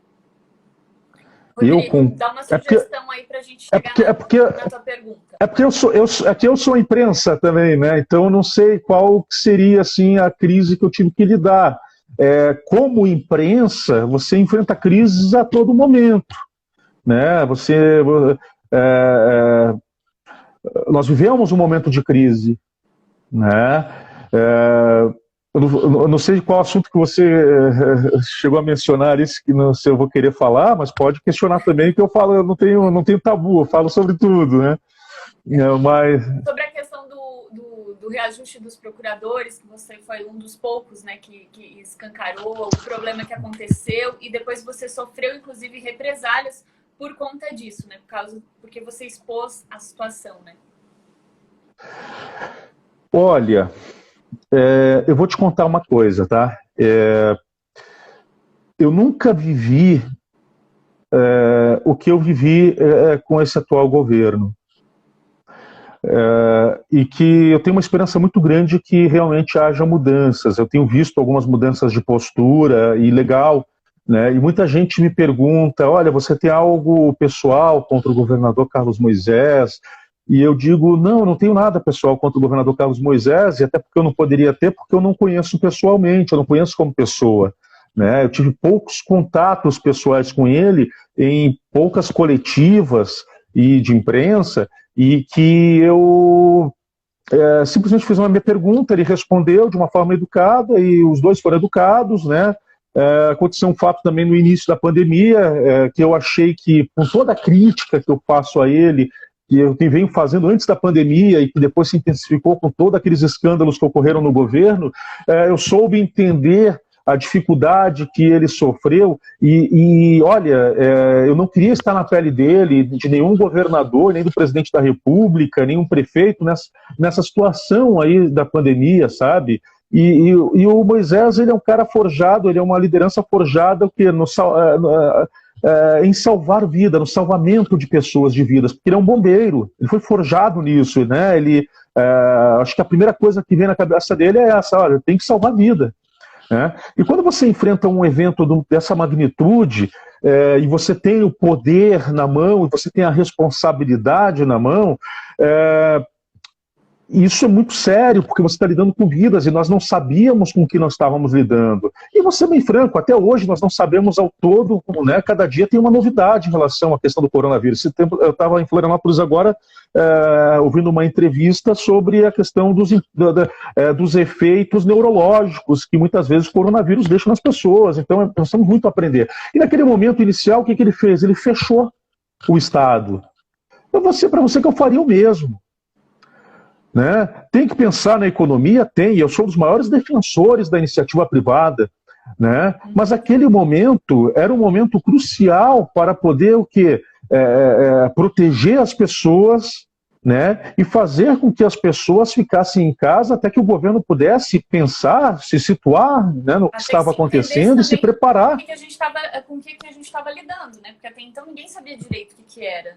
Rodrigo, dá uma sugestão aí para a gente chegar na tua pergunta. É porque eu sou imprensa também, né? Então eu não sei qual seria assim a crise que eu tive que lidar. Como imprensa, você enfrenta crises a todo momento, né? Nós vivemos um momento de crise, né? Eu não sei qual assunto que você chegou a mencionar isso, que não sei, eu vou querer falar, mas pode questionar também, que eu falo, eu não tenho tabu, eu falo sobre tudo, né? Sobre a questão do reajuste dos procuradores, que você foi um dos poucos, né, que escancarou o problema que aconteceu, e depois você sofreu, inclusive, represálias por conta disso, né? Porque você expôs a situação, né? Olha, eu vou te contar uma coisa, tá? Eu nunca vivi o que eu vivi com esse atual governo. E que eu tenho uma esperança muito grande que realmente haja mudanças. Eu tenho visto algumas mudanças de postura, e legal, né? E muita gente me pergunta, olha, você tem algo pessoal contra o governador Carlos Moisés? E eu digo, não tenho nada pessoal contra o governador Carlos Moisés, e até porque eu não poderia ter, porque eu não conheço pessoalmente, eu não conheço como pessoa, né? Eu tive poucos contatos pessoais com ele, em poucas coletivas e de imprensa, e que eu simplesmente fiz uma minha pergunta, ele respondeu de uma forma educada, e os dois foram educados, né? Aconteceu um fato também no início da pandemia, que eu achei que, com toda a crítica que eu faço a ele, que eu venho fazendo antes da pandemia e que depois se intensificou com todos aqueles escândalos que ocorreram no governo, eu soube entender a dificuldade que ele sofreu e olha, eu não queria estar na pele dele, de nenhum governador, nem do presidente da República, nenhum prefeito nessa situação aí da pandemia, sabe? E o Moisés, ele é um cara forjado, ele é uma liderança forjada em salvar vida, no salvamento de pessoas, de vidas, porque ele é um bombeiro, ele foi forjado nisso, né? Acho que a primeira coisa que vem na cabeça dele é essa, olha, tem que salvar vida. E quando você enfrenta um evento dessa magnitude, e você tem o poder na mão, e você tem a responsabilidade na mão, isso é muito sério, porque você está lidando com vidas, e nós não sabíamos com que nós estávamos lidando. E vou ser bem franco, até hoje nós não sabemos ao todo, né? Cada dia tem uma novidade em relação à questão do coronavírus. Esse tempo, eu estava em Florianópolis agora, ouvindo uma entrevista sobre a questão dos efeitos neurológicos que muitas vezes o coronavírus deixa nas pessoas. Então nós temos muito a aprender. E naquele momento inicial, o que ele fez? Ele fechou o Estado. Para você que eu faria o mesmo. Né? Tem que pensar na economia? Tem, eu sou um dos maiores defensores da iniciativa privada, né? Mas aquele momento era um momento crucial para poder o quê? Proteger as pessoas, né? E fazer com que as pessoas ficassem em casa até que o governo pudesse pensar, se situar, né, no que estava acontecendo e se preparar. Com o que a gente estava lidando, né? Porque até então ninguém sabia direito o que era.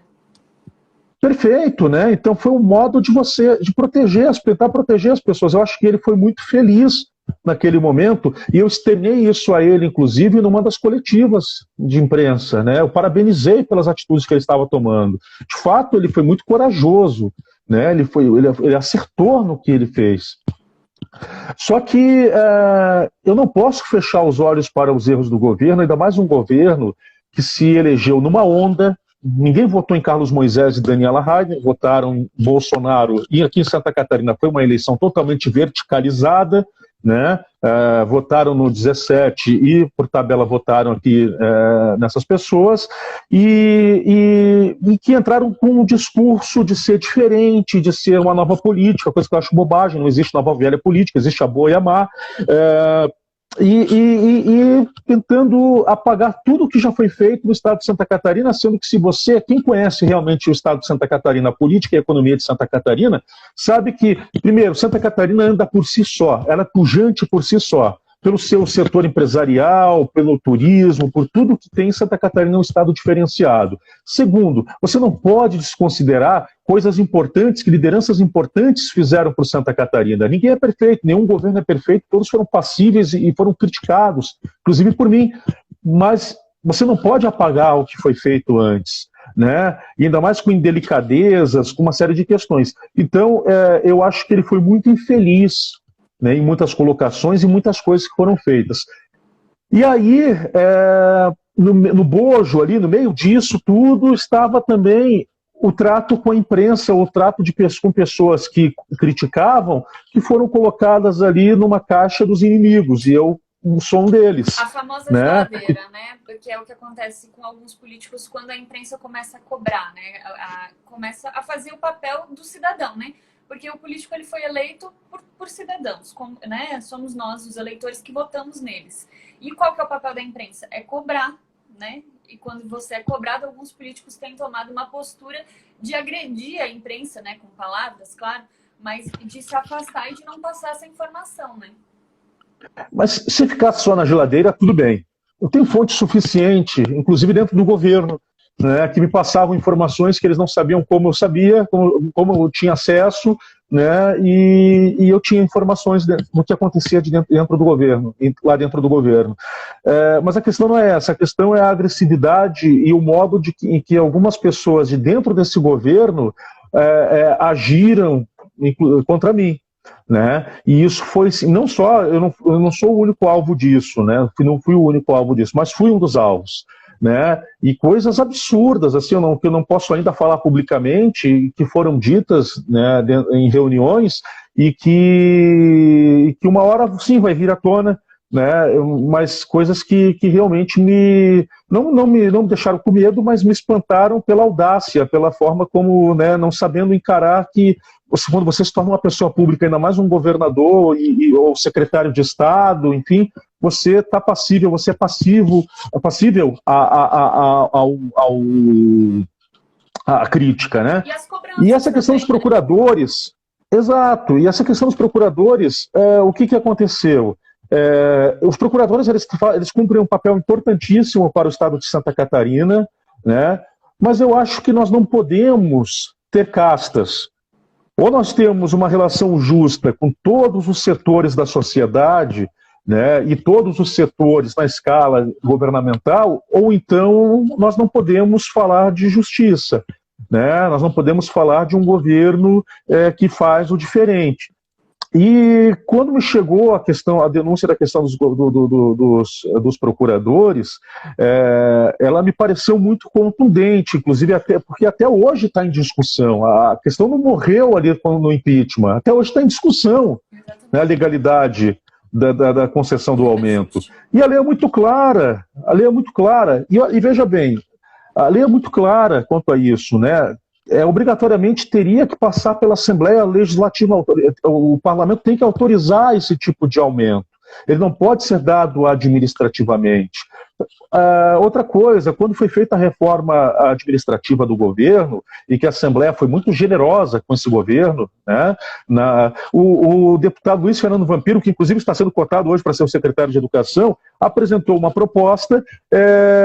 Perfeito, né? Então foi um modo de tentar proteger as pessoas. Eu acho que ele foi muito feliz naquele momento, e eu externei isso a ele, inclusive, numa das coletivas de imprensa, né? Eu parabenizei pelas atitudes que ele estava tomando. De fato, ele foi muito corajoso, né? Ele acertou no que ele fez. Só que eu não posso fechar os olhos para os erros do governo, ainda mais um governo que se elegeu numa onda. Ninguém votou em Carlos Moisés e Daniela Rainer, votaram em Bolsonaro, e aqui em Santa Catarina foi uma eleição totalmente verticalizada, né? Votaram no 17 e, por tabela, votaram aqui nessas pessoas, e que entraram com um discurso de ser diferente, de ser uma nova política, coisa que eu acho bobagem. Não existe nova velha política, existe a boa e a má. E tentando apagar tudo que já foi feito no estado de Santa Catarina, sendo que quem conhece realmente o estado de Santa Catarina, a política e a economia de Santa Catarina, sabe que, primeiro, Santa Catarina anda por si só, ela é pujante por si só, pelo seu setor empresarial, pelo turismo, por tudo que tem em Santa Catarina, é um estado diferenciado. Segundo, você não pode desconsiderar coisas importantes, que lideranças importantes fizeram por Santa Catarina. Ninguém é perfeito, nenhum governo é perfeito, todos foram passíveis e foram criticados, inclusive por mim. Mas você não pode apagar o que foi feito antes, né? E ainda mais com indelicadezas, com uma série de questões. Então, eu acho que ele foi muito infeliz, né, em muitas colocações e muitas coisas que foram feitas. E aí, no bojo ali, no meio disso tudo, estava também o trato com a imprensa, o trato com pessoas que criticavam, que foram colocadas ali numa caixa dos inimigos, e eu sou um deles. A famosa né? geladeira, né? Porque é o que acontece com alguns políticos quando a imprensa começa a cobrar, né? Começa a fazer o papel do cidadão, né? Porque o político ele foi eleito por cidadãos, né? Somos nós, os eleitores, que votamos neles. E qual que é o papel da imprensa? É cobrar, né? E quando você é cobrado, alguns políticos têm tomado uma postura de agredir a imprensa, né? Com palavras, claro, mas de se afastar e de não passar essa informação, né? Mas se ficar só na geladeira, tudo bem. Eu tenho fonte suficiente, inclusive dentro do governo, né, que me passavam informações que eles não sabiam como eu sabia, como eu tinha acesso, né, e eu tinha informações do que acontecia dentro do governo, lá dentro do governo. Mas a questão não é essa, a questão é a agressividade e o modo em que algumas pessoas de dentro desse governo agiram contra mim. Né? E isso foi, não só, eu não sou o único alvo disso, né? Não fui o único alvo disso, mas fui um dos alvos. Né? E coisas absurdas, assim, que eu não posso ainda falar publicamente, que foram ditas, né, em reuniões, e que uma hora sim vai vir à tona, né? Mas coisas que realmente não me deixaram com medo, mas me espantaram pela audácia, pela forma como, né, não sabendo encarar que quando você se torna uma pessoa pública, ainda mais um governador ou secretário de Estado, enfim, você está passível, você é passível à crítica, né? E essa questão dos procuradores, exato, e essa questão dos procuradores, o que aconteceu? Os procuradores, eles cumprem um papel importantíssimo para o Estado de Santa Catarina, né? Mas eu acho que nós não podemos ter castas. Ou nós temos uma relação justa com todos os setores da sociedade, né, e todos os setores na escala governamental, ou então nós não podemos falar de justiça, né, nós não podemos falar de um governo que faz o diferente. E quando me chegou a denúncia da questão dos procuradores, ela me pareceu muito contundente, inclusive porque até hoje está em discussão. A questão não morreu ali no impeachment, até hoje está em discussão, né, a legalidade da concessão do aumento. E a lei é muito clara, e veja bem, a lei é muito clara quanto a isso, né? Obrigatoriamente teria que passar pela Assembleia Legislativa, o Parlamento tem que autorizar esse tipo de aumento, ele não pode ser dado administrativamente. Outra coisa, quando foi feita a reforma administrativa do governo, e que a Assembleia foi muito generosa com esse governo, né, o deputado Luiz Fernando Vampiro, que inclusive está sendo cotado hoje para ser o secretário de Educação, apresentou uma proposta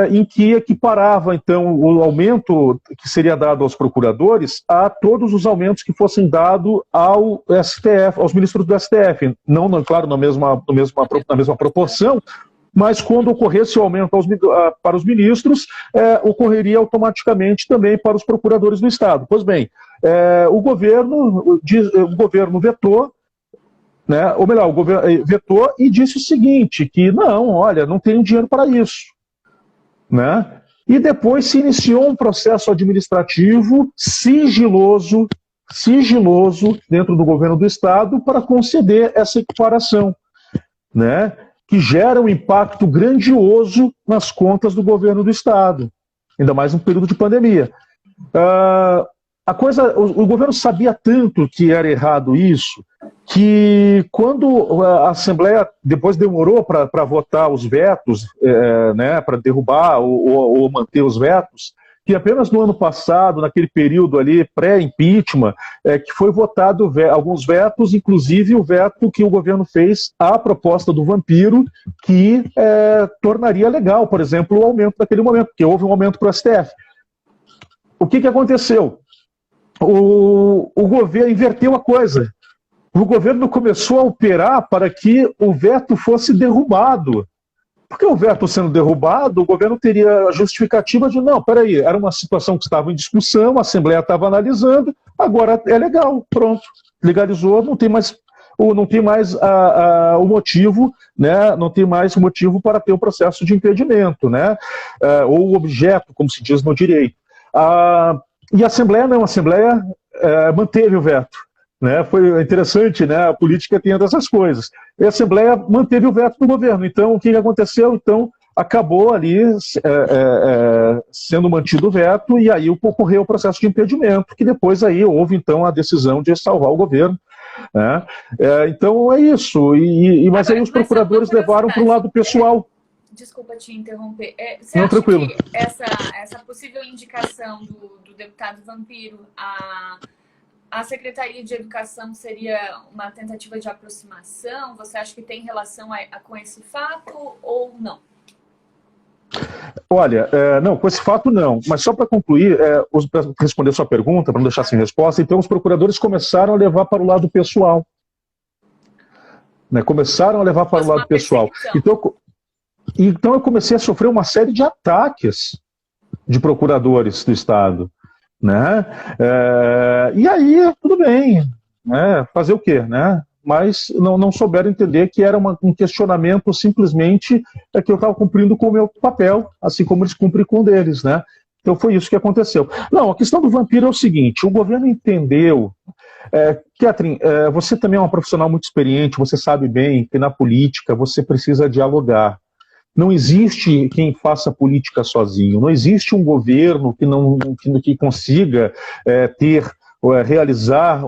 em que equiparava, então, o aumento que seria dado aos procuradores a todos os aumentos que fossem dados ao STF, aos ministros do STF, não claro, na mesma proporção, mas quando ocorresse o aumento para os ministros, ocorreria automaticamente também para os procuradores do Estado. Pois bem, o governo vetou, né, ou melhor, o governo vetou e disse o seguinte, que não, olha, não tem dinheiro para isso. Né? E depois se iniciou um processo administrativo sigiloso dentro do governo do Estado para conceder essa equiparação, né? Que gera um impacto grandioso nas contas do governo do Estado, ainda mais no período de pandemia. O governo sabia tanto que era errado isso, que quando a Assembleia depois demorou para votar os vetos, né, para derrubar ou manter os vetos, que apenas no ano passado, naquele período ali pré-impeachment, que foi votado alguns vetos, inclusive o veto que o governo fez à proposta do Vampiro, que tornaria legal, por exemplo, o aumento naquele momento, porque houve um aumento para o STF. O que aconteceu? O governo inverteu a coisa. O governo começou a operar para que o veto fosse derrubado, Porque o veto sendo derrubado, o governo teria a justificativa de, não, peraí, era uma situação que estava em discussão, a Assembleia estava analisando, agora é legal, pronto, legalizou, não tem mais o motivo, né, não tem mais motivo para ter o processo de impedimento, né, ou o objeto, como se diz no direito. E a Assembleia não, a Assembleia manteve o veto. Né, foi interessante, né, a política tem essas coisas. E a Assembleia manteve o veto do governo. Então, o que aconteceu? Então, acabou ali sendo mantido o veto e aí ocorreu o processo de impedimento, que depois aí houve, então, a decisão de salvar o governo. Né? Então, é isso. Mas aí os procuradores levaram para o lado pessoal. Desculpa te interromper. Você Não, acha tranquilo. que essa possível indicação do deputado Vampiro a Secretaria de Educação seria uma tentativa de aproximação? Você acha que tem relação com esse fato ou não? Olha, não, com esse fato não. Mas só para concluir, para responder a sua pergunta, para não deixar sem resposta, então os procuradores começaram a levar para o lado pessoal. Né, começaram a levar para o lado pessoal. Então eu comecei a sofrer uma série de ataques de procuradores do Estado. Né? E aí, tudo bem, né? Fazer o quê? Né? Mas não souberam entender que era um questionamento simplesmente que eu estava cumprindo com o meu papel, assim como eles cumprem com o deles. Né? Então foi isso que aconteceu. Não, a questão do Vampiro é o seguinte, o governo entendeu... Catherine, você também é uma profissional muito experiente, você sabe bem que na política você precisa dialogar. Não existe quem faça política sozinho, não existe um governo que consiga realizar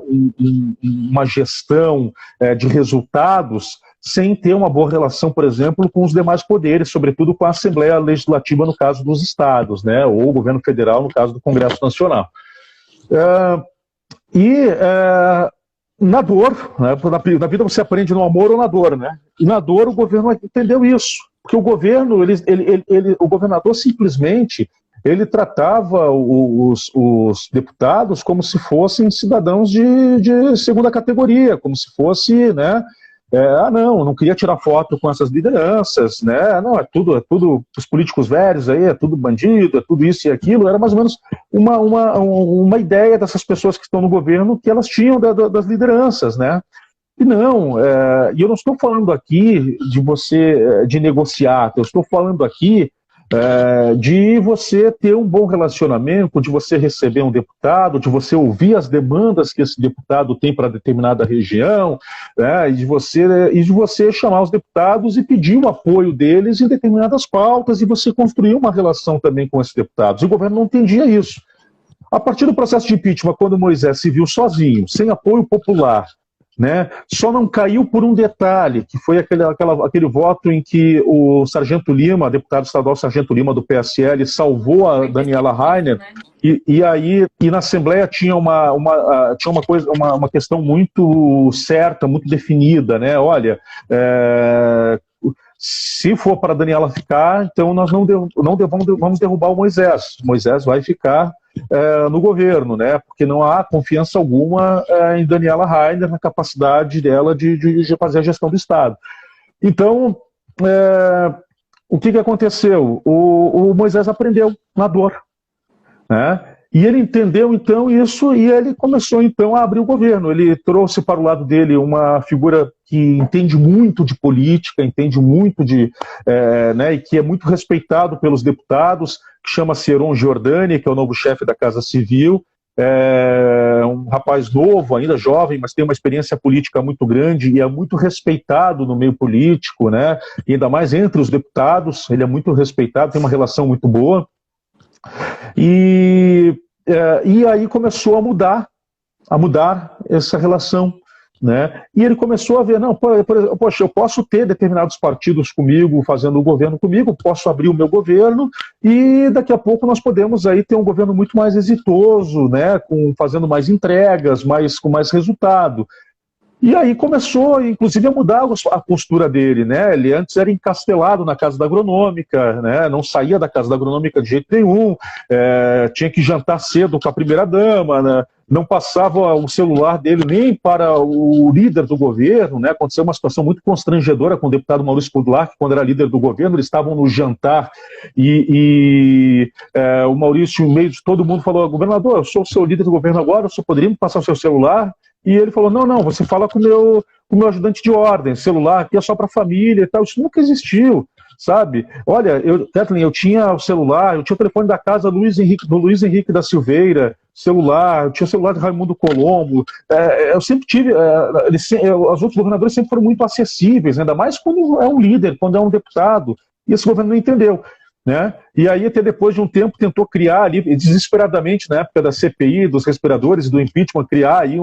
uma gestão de resultados sem ter uma boa relação, por exemplo, com os demais poderes, sobretudo com a Assembleia Legislativa no caso dos estados, né, ou o governo federal no caso do Congresso Nacional. Na dor, né, na vida você aprende no amor ou na dor, né? E na dor o governo entendeu isso. Porque o governo, o governador simplesmente, ele tratava os deputados como se fossem cidadãos de segunda categoria, como se fosse, né, não queria tirar foto com essas lideranças, né, não, é tudo os políticos velhos aí, é tudo bandido, é tudo isso e aquilo, era mais ou menos uma ideia dessas pessoas que estão no governo que elas tinham das lideranças, né. E não, e eu não estou falando aqui de negociar, eu estou falando aqui de você ter um bom relacionamento, de você receber um deputado, de você ouvir as demandas que esse deputado tem para determinada região, né, e de você chamar os deputados e pedir o apoio deles em determinadas pautas e você construir uma relação também com esses deputados. O governo não entendia isso. A partir do processo de impeachment, quando Moisés se viu sozinho, sem apoio popular, né, só não caiu por um detalhe, que foi aquele voto em que o Sargento Lima, deputado estadual Sargento Lima do PSL, salvou a Daniela Rainer, e na Assembleia tinha uma questão muito certa, muito definida, né? Olha, se for para a Daniela ficar, então nós não vamos derrubar o Moisés. Moisés vai ficar no governo, né? Porque não há confiança alguma em Daniela Rainer, na capacidade dela de fazer a gestão do Estado. Então, o que aconteceu? O Moisés aprendeu na dor, né? E ele entendeu, então, isso, e ele começou, então, a abrir o governo. Ele trouxe para o lado dele uma figura que entende muito de política, entende muito né, e que é muito respeitado pelos deputados, que chama-se Heron Giordani, que é o novo chefe da Casa Civil. Um rapaz novo, ainda jovem, mas tem uma experiência política muito grande e é muito respeitado no meio político, né? E ainda mais entre os deputados, ele é muito respeitado, tem uma relação muito boa. E aí começou a mudar essa relação, né? E ele começou a ver, não, poxa, eu posso ter determinados partidos comigo, fazendo o governo comigo, posso abrir o meu governo e daqui a pouco nós podemos aí ter um governo muito mais exitoso, né? Fazendo mais entregas, com mais resultado. E aí começou, inclusive, a mudar a postura dele, né? Ele antes era encastelado na Casa da Agronômica, né? Não saía da Casa da Agronômica de jeito nenhum, tinha que jantar cedo com a primeira-dama, né? não passava o celular dele nem para o líder do governo, né? Aconteceu uma situação muito constrangedora com o deputado Maurício Kudlak, quando era líder do governo, eles estavam no jantar o Maurício, no meio de todo mundo, falou: governador, eu sou o seu líder do governo agora, eu só poderia me passar o seu celular? E ele falou: não, você fala com o meu ajudante de ordem, celular aqui é só para a família e tal. Isso nunca existiu, sabe? Olha, Kathleen, eu tinha o celular, eu tinha o telefone da casa do Luiz Henrique da Silveira, celular, eu tinha o celular de Raimundo Colombo, eu sempre tive, os outros governadores sempre foram muito acessíveis, ainda mais quando é um líder, quando é um deputado, e esse governo não entendeu. Né? E aí, até depois de um tempo, tentou criar ali, desesperadamente, na época da CPI, dos respiradores, do impeachment, criar aí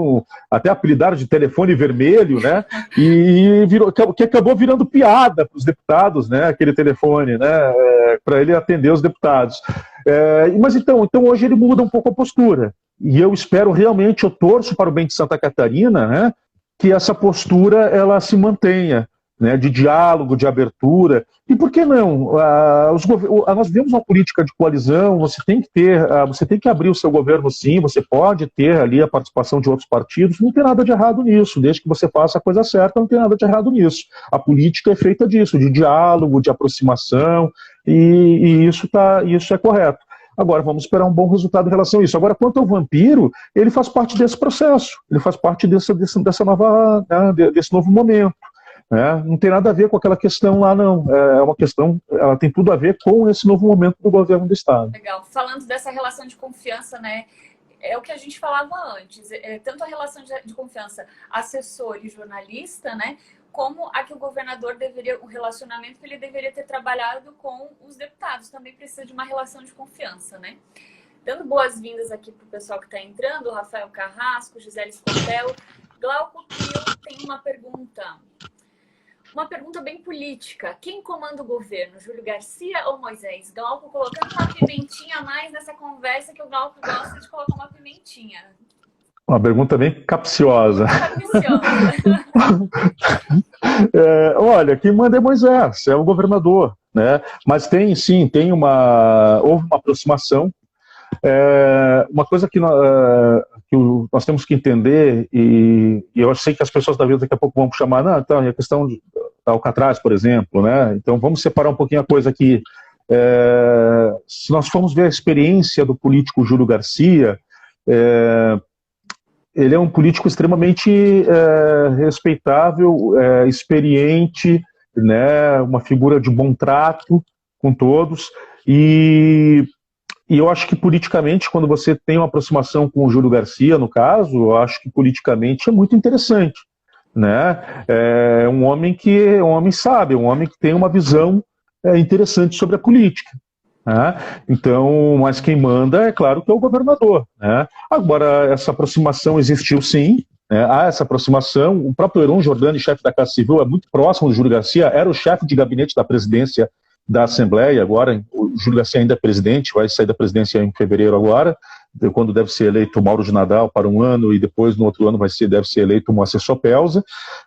até apelidaram de telefone vermelho, né? E que acabou virando piada para os deputados, né? Aquele telefone, né? Para ele atender os deputados. Mas então hoje ele muda um pouco a postura. E eu espero realmente, eu torço para o bem de Santa Catarina, né? Que essa postura ela se mantenha. Né, de diálogo, de abertura, e por que não? Nós vivemos uma política de coalizão, você tem que abrir o seu governo sim, você pode ter ali a participação de outros partidos, não tem nada de errado nisso, desde que você faça a coisa certa, não tem nada de errado nisso. A política é feita disso, de diálogo, de aproximação, e isso é correto. Agora, vamos esperar um bom resultado em relação a isso. Agora, quanto ao vampiro, ele faz parte desse processo, ele faz parte desse novo momento. Não tem nada a ver com aquela questão lá, não. É uma questão, ela tem tudo a ver com esse novo momento do governo do Estado. Legal. Falando dessa relação de confiança, né? É o que a gente falava antes. Tanto a relação de confiança assessor e jornalista, né? Como a que o governador o relacionamento que ele deveria ter trabalhado com os deputados. Também precisa de uma relação de confiança, né? Dando boas-vindas aqui para o pessoal que está entrando, o Rafael Carrasco, Gisele Scotel. Glauco Pio tem uma pergunta. Uma pergunta bem política. Quem comanda o governo? Júlio Garcia ou Moisés? Glauco colocando uma pimentinha a mais nessa conversa, que o Glauco gosta de colocar uma pimentinha. Uma pergunta bem capciosa. Olha, quem manda é Moisés, é o governador. Né? Mas houve uma aproximação. Uma coisa que nós temos que entender, e eu sei que as pessoas da vida daqui a pouco vão chamar, a questão da Alcatraz, por exemplo, né? Então vamos separar um pouquinho a coisa aqui. Se nós formos ver a experiência do político Júlio Garcia, ele é um político extremamente respeitável, experiente, né? Uma figura de bom trato com todos, e eu acho que politicamente, quando você tem uma aproximação com o Júlio Garcia, no caso, eu acho que politicamente é muito interessante. Né? É um homem sábio, um homem que tem uma visão interessante sobre a política. Né? Então, mas quem manda é claro que é o governador. Né? Agora, essa aproximação existiu sim. Né? Há essa aproximação. O próprio Heron Jordani, chefe da Casa Civil, é muito próximo do Júlio Garcia, era o chefe de gabinete da presidência da Assembleia. Agora o Júlio Garcia ainda é presidente, vai sair da presidência em fevereiro agora, quando deve ser eleito o Mauro de Nadal para um ano, e depois no outro ano deve ser eleito o Moacir Sopelza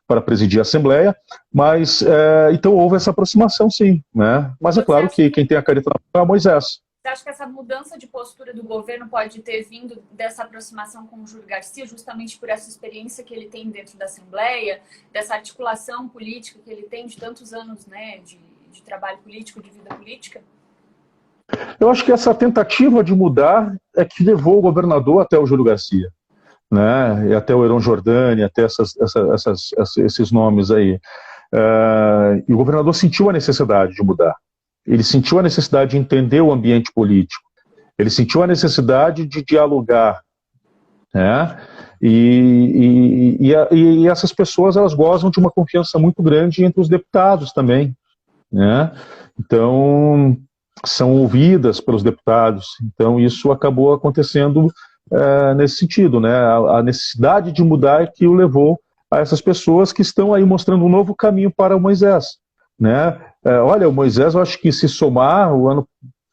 para presidir a Assembleia, mas então houve essa aproximação sim, né? Mas é claro que quem tem a caneta na mão é Moisés. Você acha que essa mudança de postura do governo pode ter vindo dessa aproximação com o Júlio Garcia, justamente por essa experiência que ele tem dentro da Assembleia, dessa articulação política que ele tem de tantos anos, né, de trabalho político, de vida política? Eu acho que essa tentativa de mudar é que levou o governador até o Júlio Garcia, né? E até o Heron Jordani, até esses nomes aí. E o governador sentiu a necessidade de mudar. Ele sentiu a necessidade de entender o ambiente político. Ele sentiu a necessidade de dialogar. Né? E essas pessoas, elas gozam de uma confiança muito grande entre os deputados também. Né? Então, são ouvidas pelos deputados. Então, isso acabou acontecendo nesse sentido. Né? A necessidade de mudar é que o levou a essas pessoas que estão aí mostrando um novo caminho para o Moisés. Né? Olha, o Moisés, eu acho que se somar o ano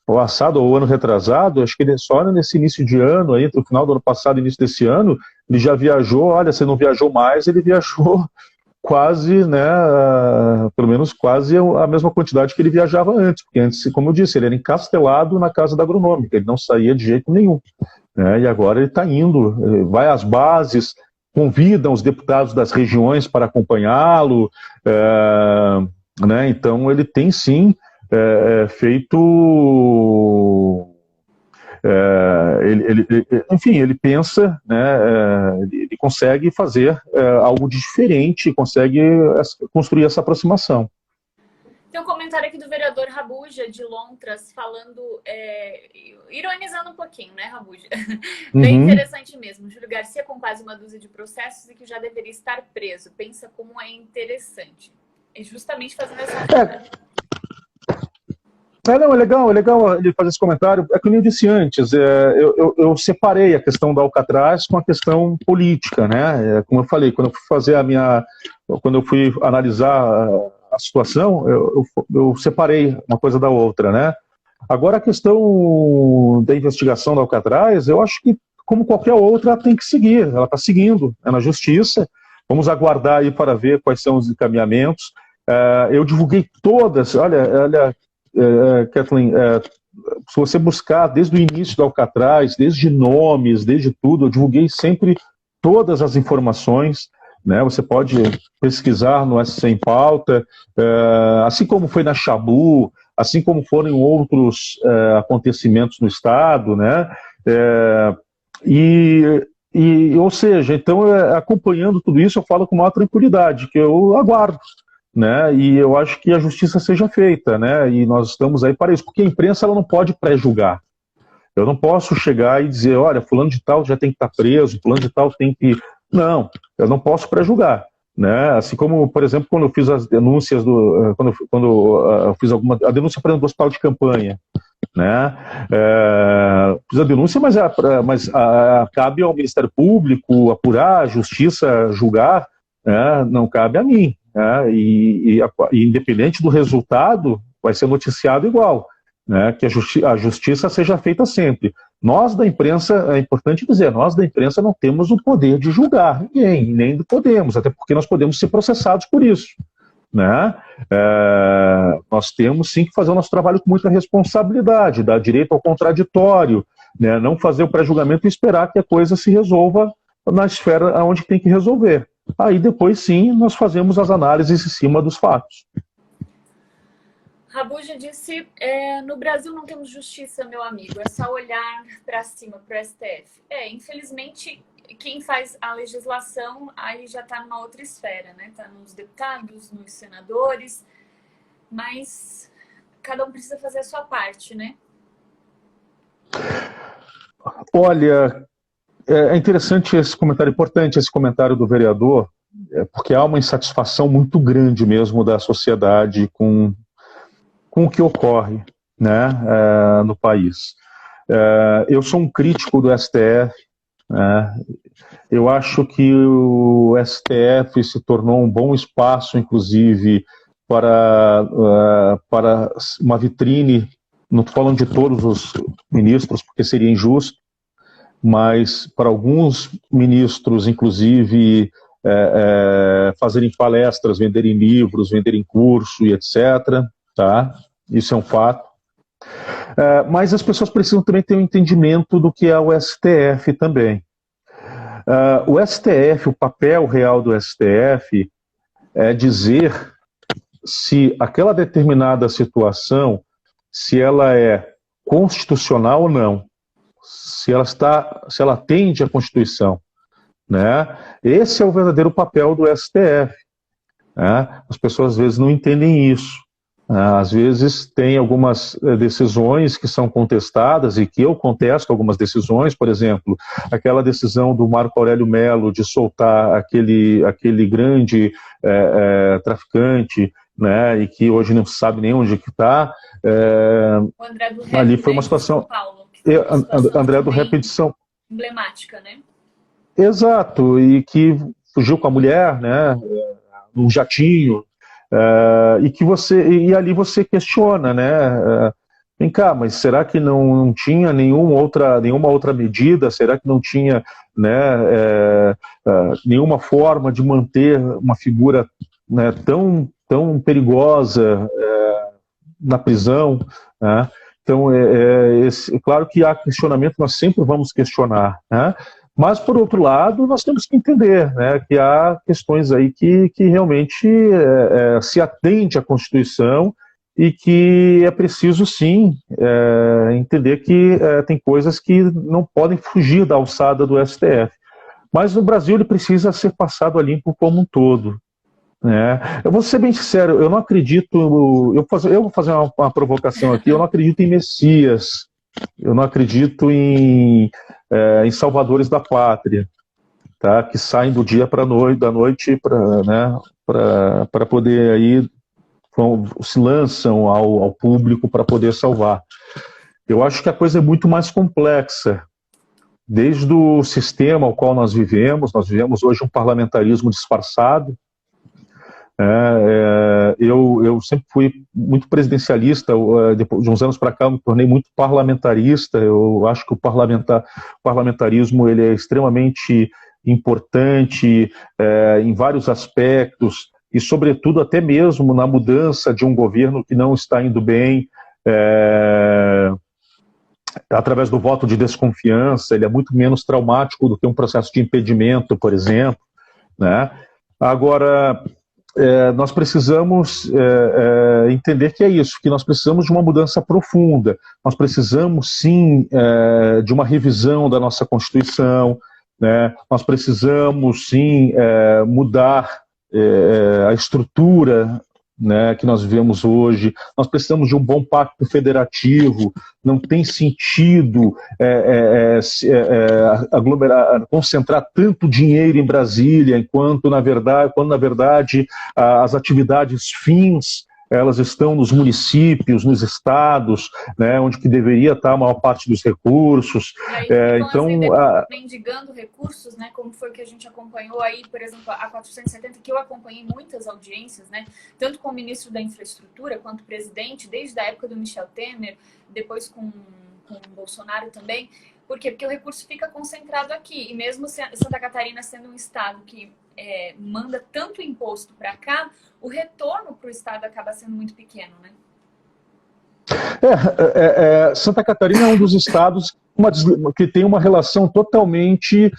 passado ou o ano retrasado, acho que ele só nesse início de ano, aí, entre o final do ano passado e início desse ano, ele já viajou. Olha, se não viajou mais, ele viajou quase, né, pelo menos quase a mesma quantidade que ele viajava antes, porque antes, como eu disse, ele era encastelado na casa da agronômica, ele não saía de jeito nenhum. né? E agora ele está indo, vai às bases, convidam os deputados das regiões para acompanhá-lo, né? Então ele tem sim feito, enfim, ele pensa, né? Ele consegue fazer algo de diferente, consegue construir essa aproximação. Tem um comentário aqui do vereador Rabuja, de Lontras, falando, ironizando um pouquinho, né, Rabuja? Bem interessante mesmo. Júlio Garcia com quase uma dúzia de processos e que já deveria estar preso. Pensa como é interessante. E justamente fazendo essa... Não, é legal ele fazer esse comentário. É como eu disse antes, eu separei a questão da Alcatraz com a questão política, né? Como eu falei, quando eu fui analisar a situação, eu separei uma coisa da outra, né? Agora a questão da investigação da Alcatraz, eu acho que, como qualquer outra, ela tem que seguir, ela está seguindo, na justiça. Vamos aguardar aí para ver quais são os encaminhamentos. Eu divulguei todas, olha, Kathleen, se você buscar desde o início da Alcatraz, desde nomes, desde tudo, eu divulguei sempre todas as informações, né? Você pode pesquisar no SC em Pauta, assim como foi na Chabu, assim como foram em outros acontecimentos no Estado, né? Ou seja, então, acompanhando tudo isso, eu falo com maior tranquilidade, que eu aguardo, né? E eu acho que a justiça seja feita, né? E nós estamos aí para isso, porque a imprensa ela não pode pré-julgar. Eu não posso chegar e dizer, olha, fulano de tal já tem que estar preso, fulano de tal tem que... Não, eu não posso pré-julgar, né? Assim como, por exemplo, quando eu fiz as denúncias quando eu fiz a denúncia, por exemplo, do hospital de campanha, né? Fiz a denúncia, mas cabe ao Ministério Público apurar, a Justiça julgar, né? Não cabe a mim, né? E independente do resultado, vai ser noticiado igual, né? Que a justiça seja feita sempre. Nós da imprensa, é importante dizer, nós da imprensa não temos o poder de julgar ninguém, nem podemos, até porque nós podemos ser processados por isso, né? Nós temos sim que fazer o nosso trabalho com muita responsabilidade, dar direito ao contraditório, né? Não fazer o pré-julgamento e esperar que a coisa se resolva na esfera onde tem que resolver. Aí depois sim nós fazemos as análises em cima dos fatos. Rabuja disse, no Brasil não temos justiça, meu amigo, é só olhar para cima, para o STF. Infelizmente, quem faz a legislação aí já está numa outra esfera, né? Está nos deputados, nos senadores, mas cada um precisa fazer a sua parte, né? Olha, é interessante esse comentário, importante esse comentário do vereador, porque há uma insatisfação muito grande mesmo da sociedade com o que ocorre, né, no país. Eu sou um crítico do STF, né? Eu acho que o STF se tornou um bom espaço, inclusive, para uma vitrine, não estou falando de todos os ministros, porque seria injusto, mas para alguns ministros, inclusive, fazerem palestras, venderem livros, venderem curso e etc., tá? Isso é um fato. Mas as pessoas precisam também ter um entendimento do que é o STF também. O STF, o papel real do STF é dizer se aquela determinada situação, se ela é constitucional ou não, se ela atende à Constituição, né? Esse é o verdadeiro papel do STF, né? As pessoas às vezes não entendem isso. Às vezes tem algumas decisões que são contestadas e que eu contesto algumas decisões, por exemplo, aquela decisão do Marco Aurélio Melo de soltar aquele grande traficante, né, e que hoje não se sabe nem onde que está. Ali foi uma situação... André do Rap de São... emblemática, né? Exato, e que fugiu com a mulher, né, num jatinho, e ali você questiona, né? Vem cá, mas será que não tinha nenhuma outra medida? Será que não tinha, né, nenhuma forma de manter uma figura, né, tão perigosa na prisão, né? Então, claro que há questionamento, nós sempre vamos questionar, né? Mas, por outro lado, nós temos que entender, né, que há questões aí que realmente se atende à Constituição e que é preciso, sim, entender que tem coisas que não podem fugir da alçada do STF. Mas no Brasil ele precisa ser passado a limpo como um todo. Eu vou ser bem sincero, eu não acredito, eu vou fazer uma provocação aqui, eu não acredito em Messias, eu não acredito em salvadores da pátria, tá? Que saem do dia para da noite para poder aí se lançam ao público para poder salvar. Eu acho que a coisa é muito mais complexa. Desde o sistema ao qual nós vivemos hoje um parlamentarismo disfarçado. Eu sempre fui muito presidencialista, depois de uns anos para cá eu me tornei muito parlamentarista. Eu acho que o parlamentarismo ele é extremamente importante em vários aspectos, e sobretudo até mesmo na mudança de um governo que não está indo bem, através do voto de desconfiança. Ele é muito menos traumático do que um processo de impedimento, por exemplo, né? Agora, nós precisamos entender que é isso, que nós precisamos de uma mudança profunda, nós precisamos sim de uma revisão da nossa Constituição, né? Nós precisamos sim mudar a estrutura, né, que nós vivemos hoje. Nós precisamos de um bom pacto federativo. Não tem sentido concentrar tanto dinheiro em Brasília, quando na verdade as atividades fins elas estão nos municípios, nos estados, né, onde que deveria estar a maior parte dos recursos. Então, mendigando recursos, né, como foi que a gente acompanhou aí, por exemplo, a 470, que eu acompanhei muitas audiências, né, tanto com o ministro da Infraestrutura quanto o presidente, desde a época do Michel Temer, depois com o Bolsonaro também. Por quê? Porque o recurso fica concentrado aqui, e mesmo Santa Catarina sendo um estado que manda tanto imposto para cá, o retorno para o estado acaba sendo muito pequeno, né? Santa Catarina é um dos estados que tem uma relação totalmente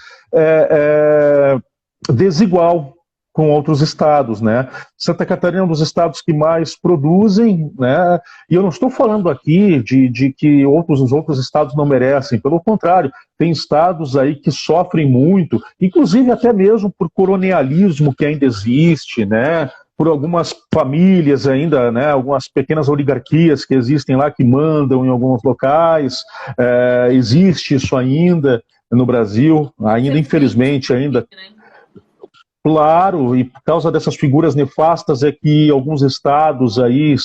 desigual com outros estados, né? Santa Catarina é um dos estados que mais produzem, né? E eu não estou falando aqui de que os outros estados não merecem, pelo contrário, tem estados aí que sofrem muito, inclusive até mesmo por colonialismo que ainda existe, né? Por algumas famílias ainda, né? Algumas pequenas oligarquias que existem lá que mandam em alguns locais, existe isso ainda no Brasil, ainda infelizmente ainda. Claro, e por causa dessas figuras nefastas é que alguns estados aí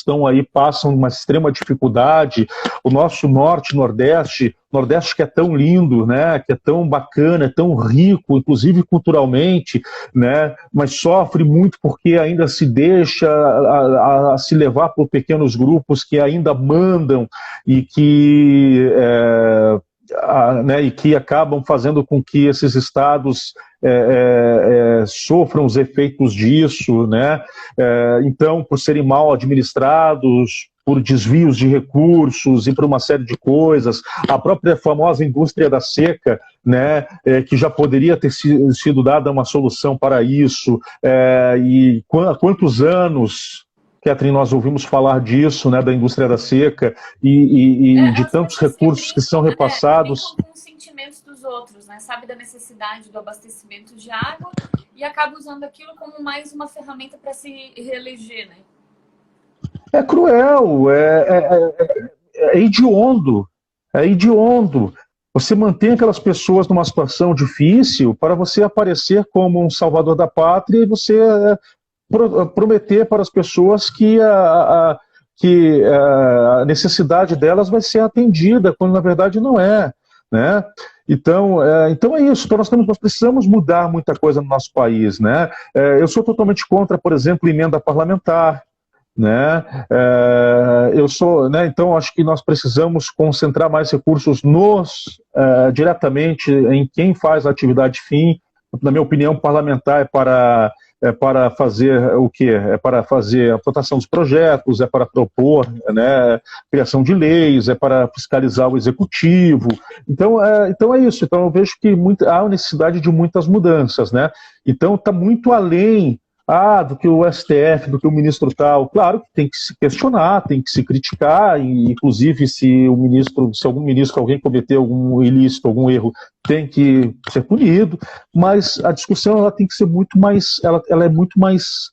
passam uma extrema dificuldade. O nosso norte, nordeste que é tão lindo, né, que é tão bacana, é tão rico, inclusive culturalmente, né, mas sofre muito porque ainda se deixa a se levar por pequenos grupos que ainda mandam e que acabam fazendo com que esses estados sofram os efeitos disso, né? Então, por serem mal administrados, por desvios de recursos e por uma série de coisas, a própria famosa indústria da seca, né, que já poderia ter sido dada uma solução para isso, e há quantos anos, Catherine, nós ouvimos falar disso, né, da indústria da seca e de tantos recursos que são repassados. Com os sentimentos dos outros, né? Sabe da necessidade do abastecimento de água e acaba usando aquilo como mais uma ferramenta para se reeleger, né? É cruel, é hediondo, Você mantém aquelas pessoas numa situação difícil para você aparecer como um salvador da pátria e você prometer para as pessoas que a necessidade delas vai ser atendida, quando na verdade não é, né? Então é isso. Então nós precisamos mudar muita coisa no nosso país, né? Eu sou totalmente contra, por exemplo, emenda parlamentar, né? Então acho que nós precisamos concentrar mais recursos diretamente em quem faz a atividade fim. Na minha opinião, parlamentar é para é para fazer o quê? É para fazer a votação dos projetos, é para propor, né, criação de leis, é para fiscalizar o executivo. Então é isso. Então eu vejo que há necessidade de muitas mudanças, né? Então está muito além do que o STF, do que o ministro tal. Claro que tem que se questionar, tem que se criticar, e inclusive se algum ministro, alguém cometeu algum ilícito, algum erro, tem que ser punido, mas a discussão ela tem que ser muito mais, ela é muito mais,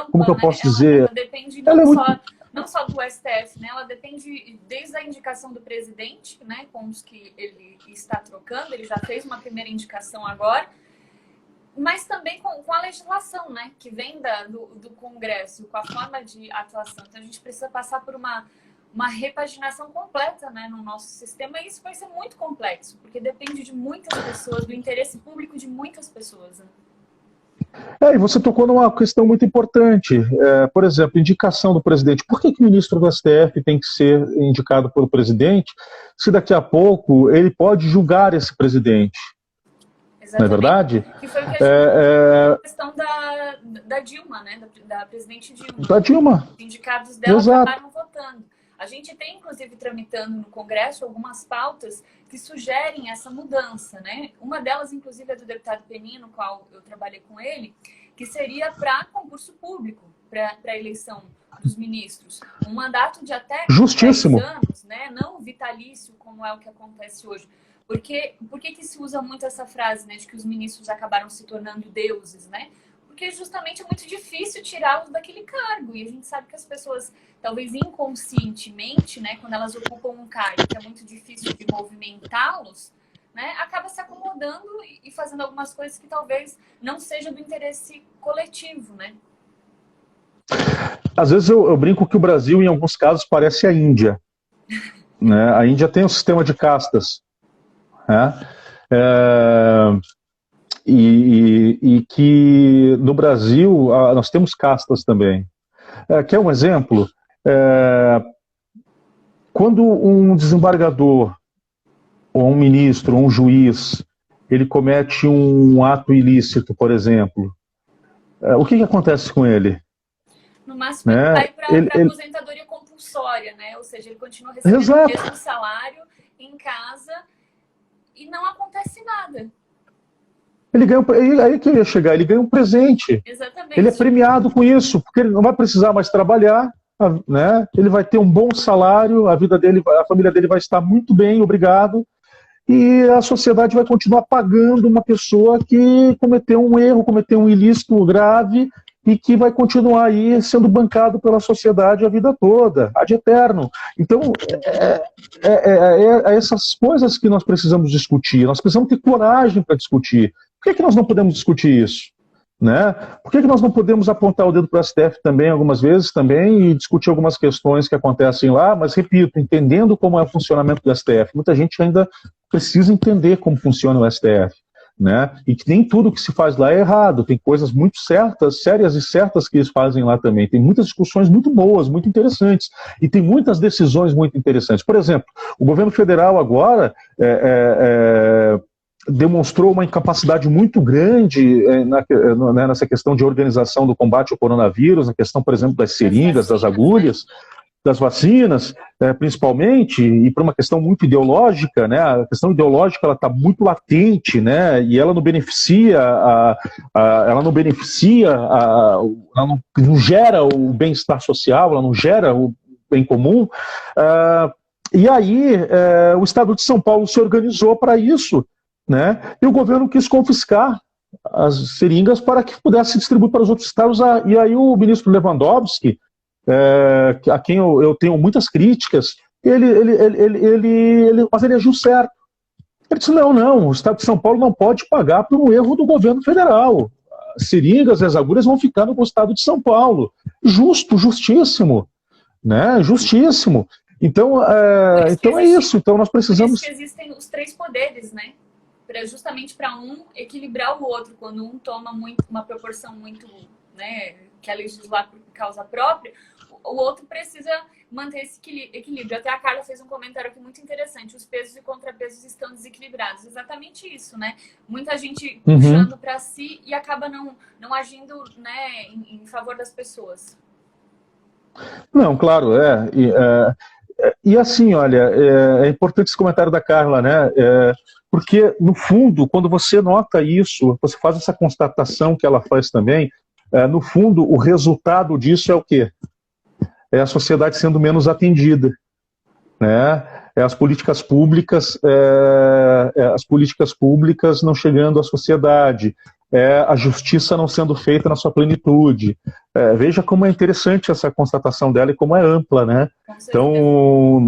como que eu posso dizer? Ela depende não só do STF, né? Ela depende desde a indicação do presidente, né, com os que ele está trocando, ele já fez uma primeira indicação agora, mas também com a legislação, né, que vem do Congresso, com a forma de atuação. Então a gente precisa passar por uma repaginação completa, né, no nosso sistema, e isso vai ser muito complexo, porque depende de muitas pessoas, do interesse público de muitas pessoas. Né? E você tocou numa questão muito importante. Por exemplo, indicação do presidente. Por que o ministro do STF tem que ser indicado pelo presidente, se daqui a pouco ele pode julgar esse presidente? Exatamente. Não é verdade? Que foi o que a questão da Dilma, né? Da presidente Dilma. Da Dilma. Os indicados dela Exato. acabaram votando. A gente tem, inclusive, tramitando no Congresso algumas pautas que sugerem essa mudança, né? Uma delas, inclusive, é do deputado Penin, no qual eu trabalhei com ele, que seria para concurso público, para a eleição dos ministros. Um mandato de até 10 anos, né? Não vitalício, como é o que acontece hoje. Por que se usa muito essa frase, né, de que os ministros acabaram se tornando deuses, né? Porque justamente é muito difícil tirá-los daquele cargo. E a gente sabe que as pessoas, talvez inconscientemente, né, quando elas ocupam um cargo que é muito difícil de movimentá-los, né, acaba se acomodando e fazendo algumas coisas que talvez não seja do interesse coletivo, né? Às vezes eu brinco que o Brasil, em alguns casos, parece a Índia. Né? A Índia tem um sistema de castas. E que no Brasil nós temos castas também. Quer um exemplo? Quando um desembargador, ou um ministro, ou um juiz, ele comete um ato ilícito, por exemplo, o que acontece com ele? No máximo, ele vai para aposentadoria compulsória, né? Ou seja, ele continua recebendo o mesmo salário em casa e não acontece nada. Ele ganha, aí que eu ia chegar, ele ganha um presente. Exatamente. Ele é premiado com isso, porque ele não vai precisar mais trabalhar, né? Ele vai ter um bom salário, a vida dele, a família dele vai estar muito bem, obrigado, e a sociedade vai continuar pagando uma pessoa que cometeu um erro, cometeu um ilícito grave, e que vai continuar aí sendo bancado pela sociedade a vida toda, ad eterno. Então, essas coisas que nós precisamos discutir, nós precisamos ter coragem para discutir. Por que nós não podemos discutir isso? Né? Por que nós não podemos apontar o dedo para o STF também, algumas vezes, também, e discutir algumas questões que acontecem lá, mas, repito, entendendo como é o funcionamento do STF. Muita gente ainda precisa entender como funciona o STF. Né? E que nem tudo que se faz lá é errado, tem coisas muito certas, sérias e certas que eles fazem lá também, tem muitas discussões muito boas, muito interessantes, e tem muitas decisões muito interessantes. Por exemplo, o governo federal agora demonstrou uma incapacidade muito grande nessa questão de organização do combate ao coronavírus, na questão, por exemplo, das seringas, das agulhas, das vacinas, principalmente, e por uma questão muito ideológica, né? A questão ideológica ela está muito latente, né? E ela não beneficia, ela não gera o bem-estar social, ela não gera o bem comum. E aí o Estado de São Paulo se organizou para isso, né? E o governo quis confiscar as seringas para que pudesse distribuir para os outros estados. E aí o ministro Lewandowski, a quem eu tenho muitas críticas, mas ele agiu certo. Ele disse, não, o Estado de São Paulo não pode pagar por um erro do governo federal. As seringas e as agulhas vão ficar no Estado de São Paulo. Justíssimo. Né? Justíssimo. Então, é isso. Então nós precisamos... Por isso que existem os três poderes, né? Justamente para um equilibrar o outro, quando um toma uma proporção muito, né, quer legislar por causa própria, o outro precisa manter esse equilíbrio. Até a Carla fez um comentário aqui muito interessante: os pesos e contrapesos estão desequilibrados. Exatamente isso, né? Muita gente puxando para si e acaba não agindo, né, em favor das pessoas. Não, claro, e assim, olha, é importante esse comentário da Carla, né? Porque, no fundo, quando você nota isso, você faz essa constatação que ela faz também, no fundo, o resultado disso é o quê? É a sociedade sendo menos atendida, né? As políticas públicas não chegando à sociedade, a justiça não sendo feita na sua plenitude. Veja como é interessante essa constatação dela e como é ampla, né? Então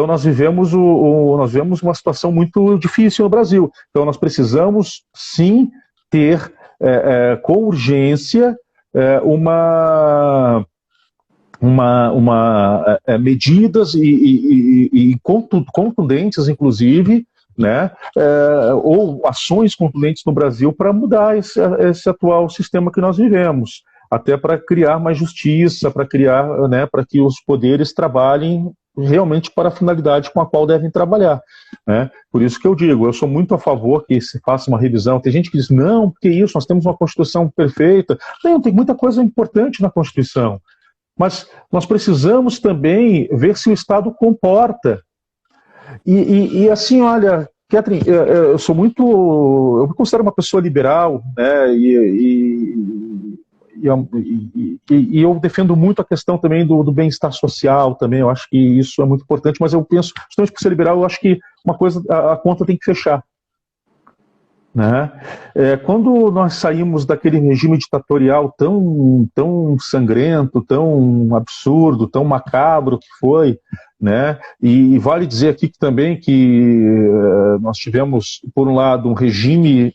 nós vivemos uma situação muito difícil no Brasil. Então nós precisamos sim ter com urgência medidas e contundentes, inclusive, né, ou ações contundentes no Brasil para mudar esse atual sistema que nós vivemos, até para criar mais justiça, para criar, né, para que os poderes trabalhem realmente para a finalidade com a qual devem trabalhar, né? Por isso que eu digo, eu sou muito a favor que se faça uma revisão. Tem gente que diz, não, porque isso, nós temos uma Constituição perfeita. Não, tem muita coisa importante na Constituição. Mas nós precisamos também ver se o Estado comporta. E assim, olha, Catherine, eu me considero uma pessoa liberal, né, e eu defendo muito a questão também do bem-estar social também. Eu acho que isso é muito importante, mas eu penso, justamente por ser liberal, eu acho que uma coisa, a conta tem que fechar. Né? Quando nós saímos daquele regime ditatorial tão sangrento, tão absurdo, tão macabro que foi, né? E vale dizer aqui também que nós tivemos, por um lado, um regime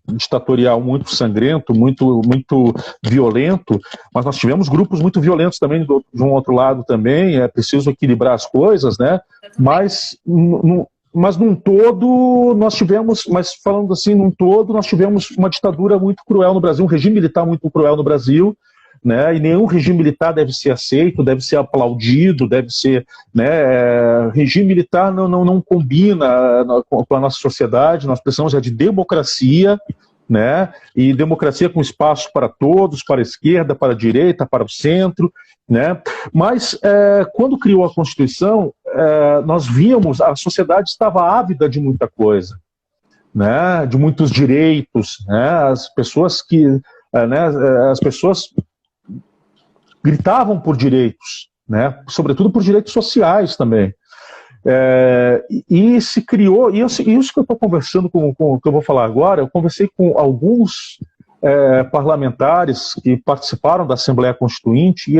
ditatorial muito sangrento, muito violento, mas nós tivemos grupos muito violentos também de um outro lado também. É preciso equilibrar as coisas, né? Mas num todo nós tivemos, falando assim, num todo nós tivemos uma ditadura muito cruel no Brasil, um regime militar muito cruel no Brasil, né? E nenhum regime militar deve ser aceito, deve ser aplaudido, deve ser, né? Regime militar não combina com a nossa sociedade. Nós precisamos de democracia, né? E democracia com espaço para todos, para a esquerda, para a direita, para o centro, né? Mas quando criou a Constituição, nós víamos, a sociedade estava ávida de muita coisa, né? De muitos direitos, né? As pessoas gritavam por direitos, né? Sobretudo por direitos sociais também. E se criou, e isso que eu estou conversando com o que eu vou falar agora, eu conversei com alguns parlamentares que participaram da Assembleia Constituinte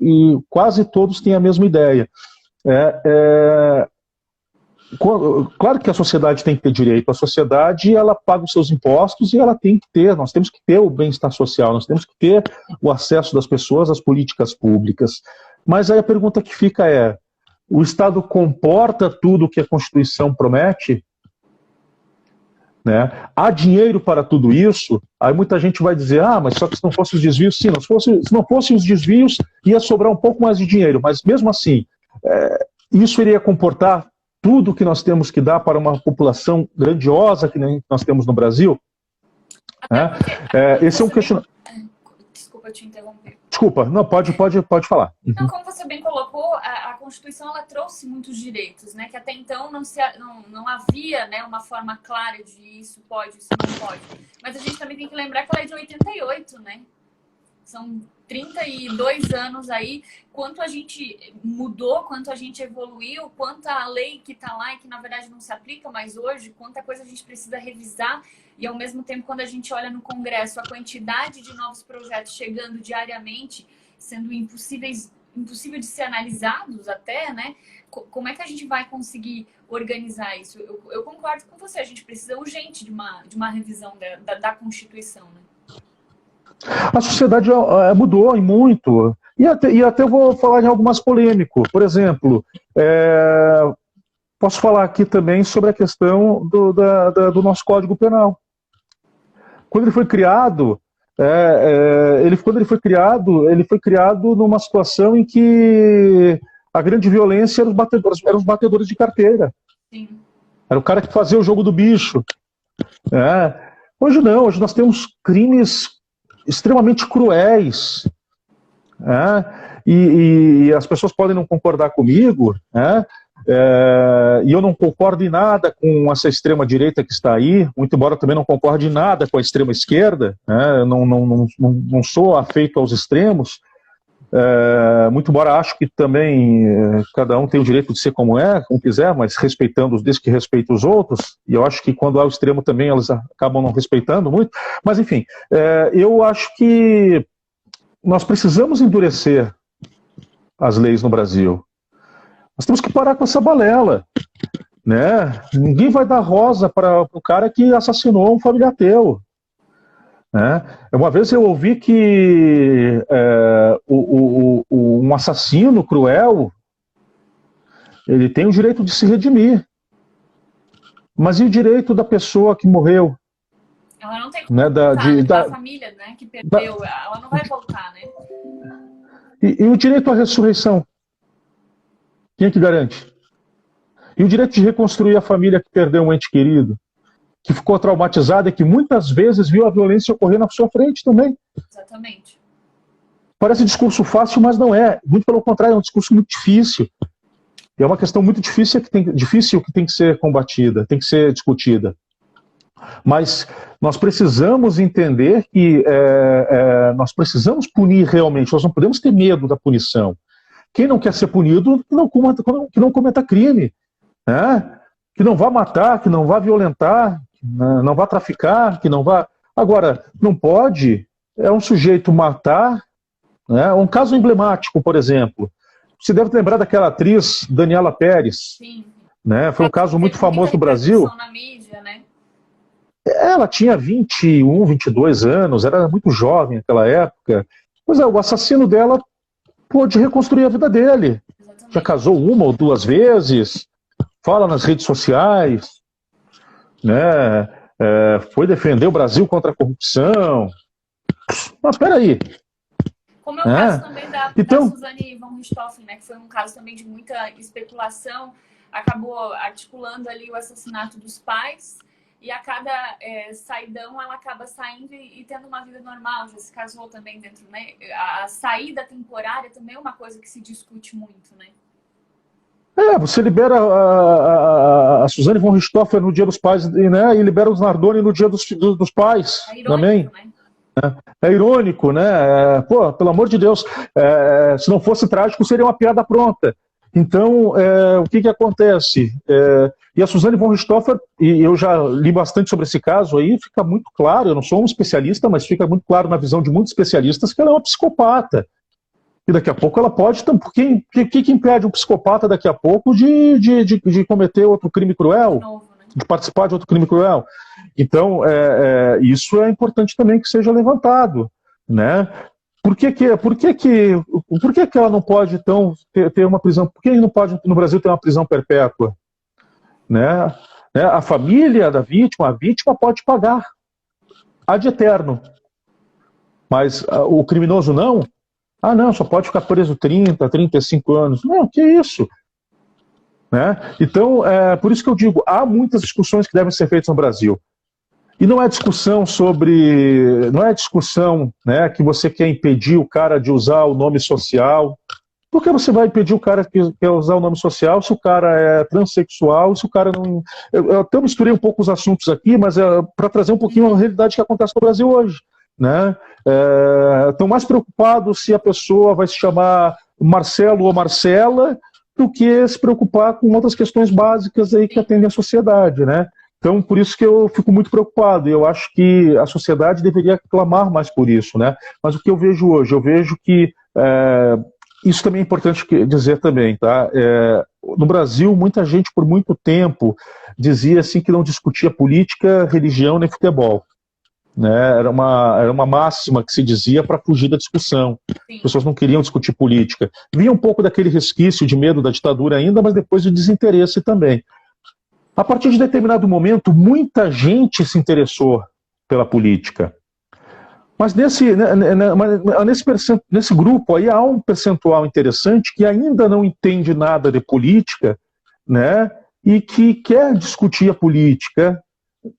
e quase todos têm a mesma ideia. Claro que a sociedade tem que ter direito, a sociedade ela paga os seus impostos e ela tem que ter, nós temos que ter o bem-estar social, nós temos que ter o acesso das pessoas às políticas públicas. Mas aí a pergunta que fica o Estado comporta tudo o que a Constituição promete? Né? Há dinheiro para tudo isso? Aí muita gente vai dizer, mas só que se não fossem os desvios, sim, se não fossem os desvios, ia sobrar um pouco mais de dinheiro, mas mesmo assim, isso iria comportar tudo que nós temos que dar para uma população grandiosa que nós temos no Brasil? Esse é um questionamento. Desculpa te interromper. Desculpa, não, pode falar. Não, como você bem colocou, a Constituição ela trouxe muitos direitos, né? Que até então não havia, né, uma forma clara de isso pode, isso não pode. Mas a gente também tem que lembrar que ela é de 88, né? São 32 anos aí, quanto a gente mudou, quanto a gente evoluiu, quanta lei que está lá e que na verdade não se aplica mais hoje, quanta coisa a gente precisa revisar. E ao mesmo tempo, quando a gente olha no Congresso, a quantidade de novos projetos chegando diariamente, sendo impossível de ser analisados até, né? Como é que a gente vai conseguir organizar isso? Eu concordo com você, a gente precisa urgente de uma revisão da Constituição, né? A sociedade mudou e muito. E até eu vou falar em algo mais polêmico. Por exemplo, posso falar aqui também sobre a questão do nosso Código Penal. Quando ele foi criado, Quando ele foi criado numa situação em que a grande violência eram os batedores de carteira. Sim. Era o cara que fazia o jogo do bicho. Hoje não, hoje nós temos crimes extremamente cruéis. E as pessoas podem não concordar comigo, e eu não concordo em nada com essa extrema-direita que está aí, muito embora eu também não concorde em nada com a extrema-esquerda, não sou afeito aos extremos, muito embora acho que também cada um tem o direito de ser como quiser, mas respeitando desde que respeita os outros, e eu acho que quando há o extremo também eles acabam não respeitando muito, mas enfim, eu acho que nós precisamos endurecer as leis no Brasil. Nós temos que parar com essa balela, né? Ninguém vai dar rosa para o cara que assassinou um familiar teu. Uma vez eu ouvi que um assassino cruel, ele tem o direito de se redimir. Mas e o direito da pessoa que morreu? Ela não tem como voltar, da família, né, que perdeu, ela não vai voltar, né? E o direito à ressurreição? Quem é que garante? E o direito de reconstruir a família que perdeu um ente querido, que ficou traumatizada e que muitas vezes viu a violência ocorrer na sua frente também. Exatamente. Parece discurso fácil, mas não é. Muito pelo contrário, é um discurso muito difícil. E é uma questão muito difícil que tem que ser combatida, tem que ser discutida. Mas nós precisamos entender que nós precisamos punir realmente, nós não podemos ter medo da punição. Quem não quer ser punido, que não cometa crime, que não vá matar, que não vá violentar, não vá traficar, que não vá... Agora, não pode um sujeito matar, um caso emblemático, por exemplo. Você deve lembrar daquela atriz Daniela Pérez. Sim. Foi um caso muito famoso no Brasil. Na mídia, né? Ela tinha 21, 22 anos, era muito jovem naquela época. Pois o assassino dela pôde reconstruir a vida dele. Exatamente. Já casou uma ou duas vezes, fala nas redes sociais, né? Foi defender o Brasil contra a corrupção. Mas peraí. Como é o caso também da Suzane von Richthofen, né, que foi um caso também de muita especulação, acabou articulando ali o assassinato dos pais, e a cada saidão ela acaba saindo e tendo uma vida normal, já se casou também dentro, né? A saída temporária também é uma coisa que se discute muito, né? Você libera a Suzane von Richthofen no Dia dos Pais, né? E libera os Nardoni no Dia dos Pais. É irônico, também. Né? É irônico, né? Pelo amor de Deus, se não fosse trágico, seria uma piada pronta. Então, o que acontece? E a Suzane von Richthofen, e eu já li bastante sobre esse caso aí, fica muito claro, eu não sou um especialista, mas fica muito claro na visão de muitos especialistas que ela é uma psicopata. E daqui a pouco ela pode... O que impede um psicopata daqui a pouco de cometer outro crime cruel? Novo, né? De participar de outro crime cruel? Então, isso é importante também que seja levantado, né? Por que ela não pode, então, ter uma prisão? Por que não pode, no Brasil, ter uma prisão perpétua? Né? A família da vítima, a vítima pode pagar ad eterno. Mas o criminoso não? Não, só pode ficar preso 30, 35 anos. Não, que isso? Né? Então, por isso que eu digo, há muitas discussões que devem ser feitas no Brasil. E não é discussão né, que você quer impedir o cara de usar o nome social. Por que você vai impedir o cara que quer usar o nome social se o cara é transexual, se o cara não... Eu até misturei um pouco os assuntos aqui, mas para trazer um pouquinho a realidade que acontece no Brasil hoje. Né? Estão mais preocupados se a pessoa vai se chamar Marcelo ou Marcela do que se preocupar com outras questões básicas aí que atendem à sociedade, né? Então, por isso que eu fico muito preocupado, e eu acho que a sociedade deveria clamar mais por isso, né? Mas o que eu vejo hoje? Eu vejo que, isso também é importante dizer também, tá? No Brasil, muita gente por muito tempo dizia assim que não discutia política, religião nem futebol. Né? Era uma máxima que se dizia para fugir da discussão. Sim. As pessoas não queriam discutir política. Vinha um pouco daquele resquício de medo da ditadura ainda, mas depois o desinteresse também. A partir de determinado momento, muita gente se interessou pela política. Mas nesse grupo aí há um percentual interessante que ainda não entende nada de política, né? E que quer discutir a política.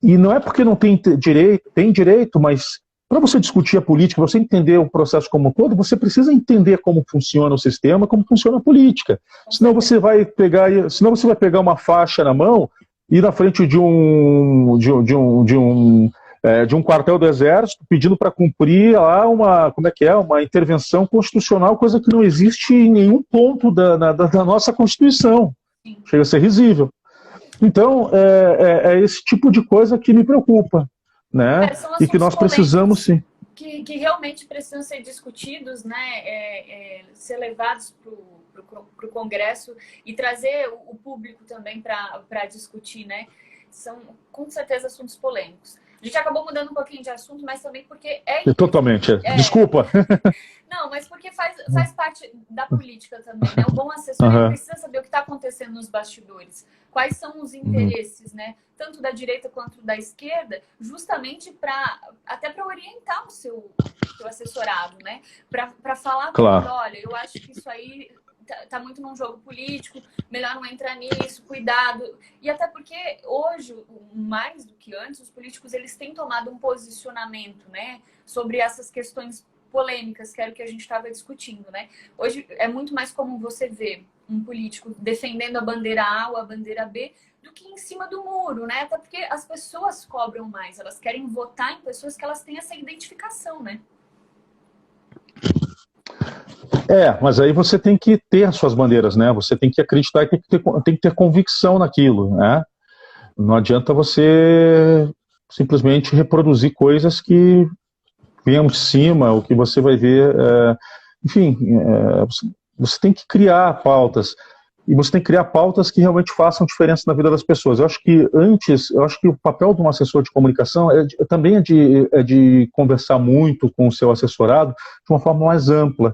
E não é porque não tem direito, mas para você discutir a política, você entender o processo como um todo, você precisa entender como funciona o sistema, como funciona a política. Senão você vai pegar uma faixa na mão e ir na frente de um quartel do Exército pedindo para cumprir lá uma intervenção constitucional, coisa que não existe em nenhum ponto da nossa Constituição. Chega a ser risível. Então, é esse tipo de coisa que me preocupa, né? E que nós precisamos, sim. Que realmente precisam ser discutidos, né? Ser levados para o Congresso e trazer o público também para discutir, né? São, com certeza, assuntos polêmicos. A gente acabou mudando um pouquinho de assunto, mas também porque Totalmente. Desculpa. Não, mas porque faz parte da política também, né? O bom assessor precisa saber o que está acontecendo nos bastidores, quais são os interesses, né? Tanto da direita quanto da esquerda, justamente até para orientar o seu assessorado, né? Para falar, claro. Olha, eu acho que isso aí tá muito num jogo político, melhor não entrar nisso, cuidado. E até porque hoje, mais do que antes, os políticos eles têm tomado um posicionamento, né, sobre essas questões polêmicas, que era o que a gente estava discutindo, né? Hoje é muito mais comum você ver um político defendendo a bandeira A ou a bandeira B do que em cima do muro, né? Até porque as pessoas cobram mais, elas querem votar em pessoas que elas têm essa identificação, né? Mas aí você tem que ter as suas bandeiras, né? Você tem que acreditar e tem que ter convicção naquilo, né? Não adianta você simplesmente reproduzir coisas que venham de cima, o que você vai ver. Enfim, você tem que criar pautas. E você tem que criar pautas que realmente façam diferença na vida das pessoas. Eu acho que o papel de um assessor de comunicação também é de conversar muito com o seu assessorado de uma forma mais ampla,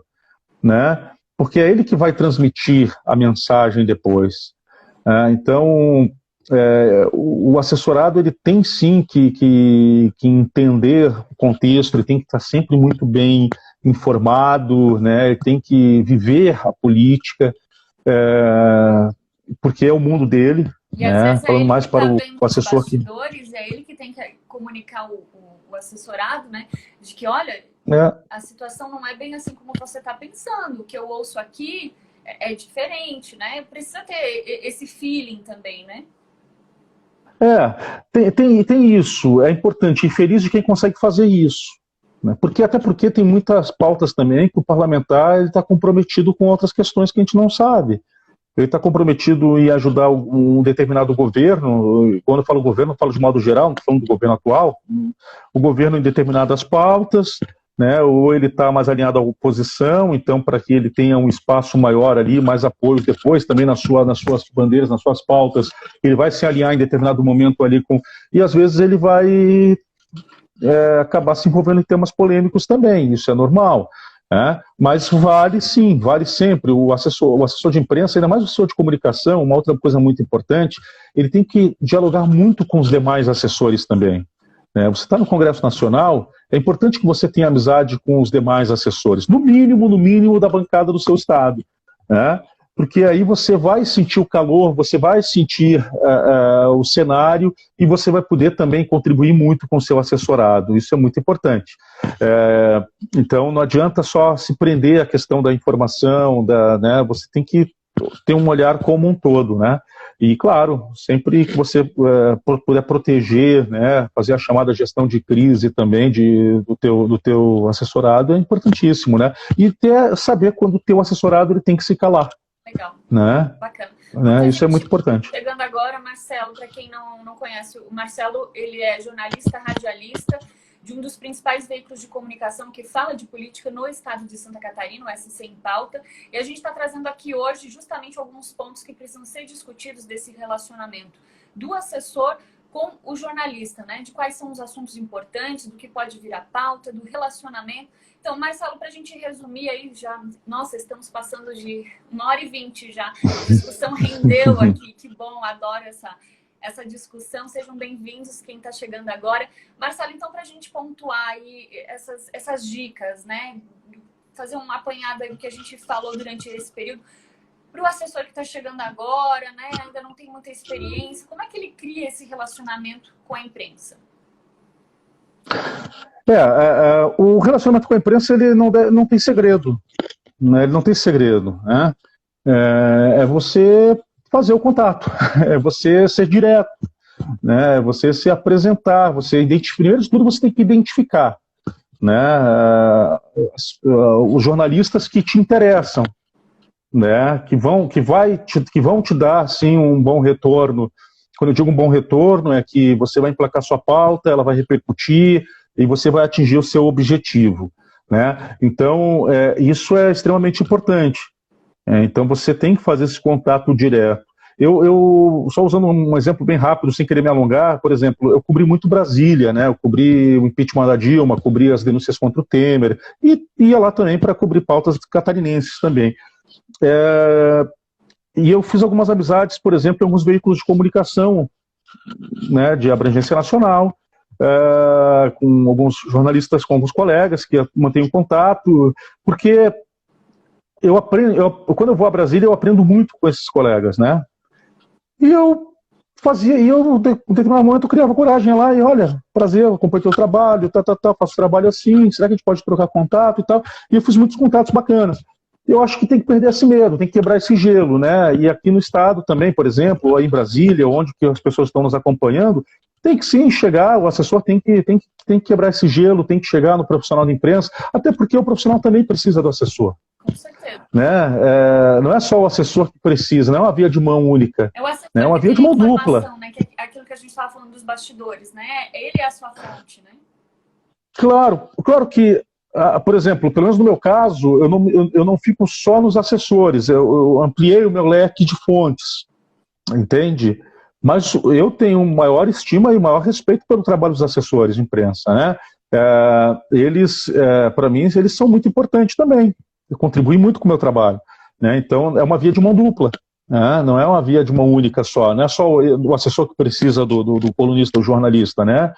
né? Porque é ele que vai transmitir a mensagem depois. Então, o assessorado ele tem sim que entender o contexto, ele tem que estar sempre muito bem informado, né? Ele tem que viver a política, porque é o mundo dele. E às vezes falando mais para o assessor que é ele que tem que comunicar o assessorado, né? De que, olha, a situação não é bem assim como você está pensando. O que eu ouço aqui é diferente, né? Precisa ter esse feeling também, né? Tem isso. É importante. E feliz de quem consegue fazer isso. Né? Até porque tem muitas pautas também que o parlamentar está comprometido com outras questões que a gente não sabe. Ele está comprometido em ajudar um determinado governo. Quando eu falo governo, eu falo de modo geral, não estou falando do governo atual. O governo em determinadas pautas, né, ou ele está mais alinhado à oposição, então para que ele tenha um espaço maior ali, mais apoio depois, também nas suas bandeiras, nas suas pautas, ele vai se alinhar em determinado momento ali com... E às vezes ele vai acabar se envolvendo em temas polêmicos também, isso é normal. Mas vale sim, vale sempre. O assessor de imprensa, ainda mais o assessor de comunicação, uma outra coisa muito importante, ele tem que dialogar muito com os demais assessores também. Você está no Congresso Nacional, é importante que você tenha amizade com os demais assessores, no mínimo da bancada do seu estado, porque aí você vai sentir o calor, você vai sentir o cenário e você vai poder também contribuir muito com o seu assessorado, isso é muito importante. Então não adianta só se prender à questão da informação, você tem que ter um olhar como um todo, E, claro, sempre que você puder proteger, fazer a chamada gestão de crise também do teu assessorado é importantíssimo, E saber quando o teu assessorado ele tem que se calar. Legal. Bacana. Isso é muito importante. Chegando agora, Marcelo, para quem não conhece, o Marcelo, ele é jornalista, radialista, de um dos principais veículos de comunicação que fala de política no estado de Santa Catarina, o SC em Pauta. E a gente está trazendo aqui hoje justamente alguns pontos que precisam ser discutidos desse relacionamento do assessor com o jornalista, de quais são os assuntos importantes, do que pode vir à pauta, do relacionamento. Então, Marcelo, para a gente resumir aí já, nossa, estamos passando de 1h20 já, a discussão rendeu aqui, que bom, adoro essa discussão. Sejam bem-vindos quem está chegando agora. Marcelo, então, para a gente pontuar aí essas dicas, né? Fazer um apanhado aí do que a gente falou durante esse período. Para o assessor que está chegando agora, né? Ainda não tem muita experiência, como é que ele cria esse relacionamento com a imprensa? O relacionamento com a imprensa ele não tem segredo, né? Ele não tem segredo, né? É você fazer o contato, é você ser direto, né? É você se apresentar, você primeiro de tudo você tem que identificar, né? Os jornalistas que te interessam, né? Que vão te dar assim um bom retorno. Quando eu digo um bom retorno, é que você vai emplacar sua pauta, ela vai repercutir e você vai atingir o seu objetivo, né? Então, isso é extremamente importante. Então, você tem que fazer esse contato direto. Eu só usando um exemplo bem rápido, sem querer me alongar, por exemplo, eu cobri muito Brasília, né? Eu cobri o impeachment da Dilma, cobri as denúncias contra o Temer, e ia lá também para cobrir pautas catarinenses também. E eu fiz algumas amizades, por exemplo, em alguns veículos de comunicação, né, de abrangência nacional, com alguns jornalistas, com alguns colegas que eu mantenho contato, porque quando eu vou a Brasília, eu aprendo muito com esses colegas, né? E eu em determinado momento, eu criava coragem lá e, olha, prazer, acompanho teu trabalho, faço trabalho assim, será que a gente pode trocar contato e tal? E eu fiz muitos contatos bacanas. Eu acho que tem que perder esse medo, tem que quebrar esse gelo, né? E aqui no estado também, por exemplo, aí em Brasília, onde que as pessoas estão nos acompanhando, tem que sim chegar, o assessor tem que quebrar esse gelo, tem que chegar no profissional de imprensa, até porque o profissional também precisa do assessor. Com certeza. Né? Não é só o assessor que precisa, não é uma via de mão única. É o assessor, né? É uma via de mão dupla. Né? Que é aquilo que a gente estava falando dos bastidores, né? Ele é a sua fonte, né? Claro que por exemplo, pelo menos no meu caso, eu não fico só nos assessores, eu ampliei o meu leque de fontes, entende? Mas eu tenho maior estima e maior respeito pelo trabalho dos assessores de imprensa, né? Eles, para mim, eles são muito importantes também, contribuem muito com o meu trabalho, né? Então, é uma via de mão dupla. Não é uma via de mão única só, não é só o assessor que precisa do colunista, do jornalista, né?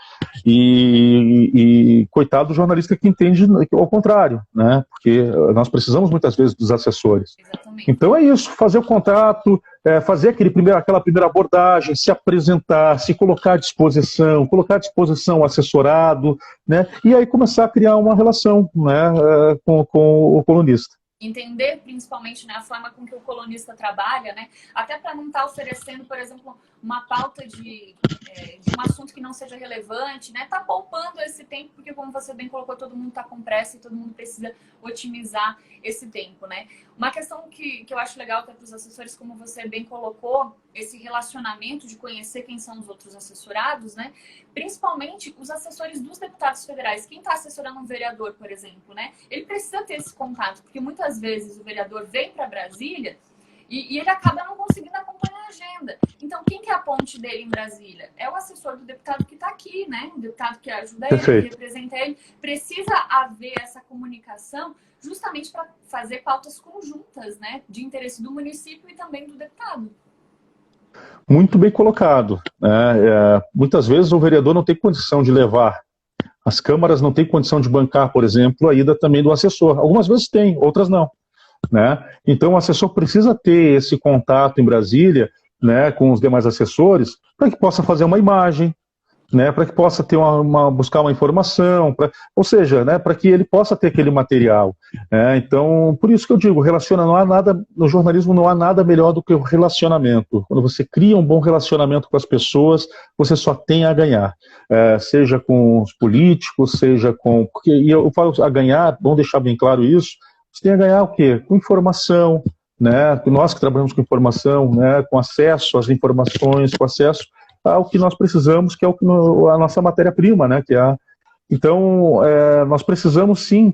E coitado do jornalista que entende ao contrário, né? Porque nós precisamos muitas vezes dos assessores. Exatamente. Então é isso, fazer o contato, fazer aquela primeira abordagem, se apresentar, se colocar à disposição o assessorado, né? E aí começar a criar uma relação, né, com o colunista. Entender principalmente, né, a forma com que o colunista trabalha, né, até para não estar oferecendo, por exemplo, uma pauta de um assunto que não seja relevante, né, tá poupando esse tempo, porque como você bem colocou, todo mundo está com pressa e todo mundo precisa otimizar esse tempo, né. Uma questão que eu acho legal até para os assessores, como você bem colocou, esse relacionamento de conhecer quem são os outros assessorados, né, principalmente os assessores dos deputados federais. Quem está assessorando um vereador, por exemplo, né, ele precisa ter esse contato, porque muitas vezes o vereador vem para Brasília e ele acaba não conseguindo acompanhar a agenda. Então, quem que é a ponte dele em Brasília? É o assessor do deputado que está aqui, né? O deputado que ajuda ele, que representa ele. Precisa haver essa comunicação justamente para fazer pautas conjuntas, né? De interesse do município e também do deputado. Muito bem colocado. Muitas vezes o vereador não tem condição de levar. As câmaras não têm condição de bancar, por exemplo, a ida também do assessor. Algumas vezes tem, outras não. Né? Então o assessor precisa ter esse contato em Brasília, né, com os demais assessores, para que possa fazer uma imagem, né, para que possa ter buscar uma informação, ou seja, né, para que ele possa ter aquele material. Então, por isso que eu digo, não há nada, no jornalismo não há nada melhor do que o relacionamento. Quando você cria um bom relacionamento com as pessoas, você só tem a ganhar. Seja com os políticos, seja com... E eu falo a ganhar, vamos deixar bem claro isso, você tem a ganhar o quê? Com informação, né? Nós que trabalhamos com informação, né? Com acesso às informações, com acesso ao que nós precisamos, que é a nossa matéria-prima, né? Então, nós precisamos sim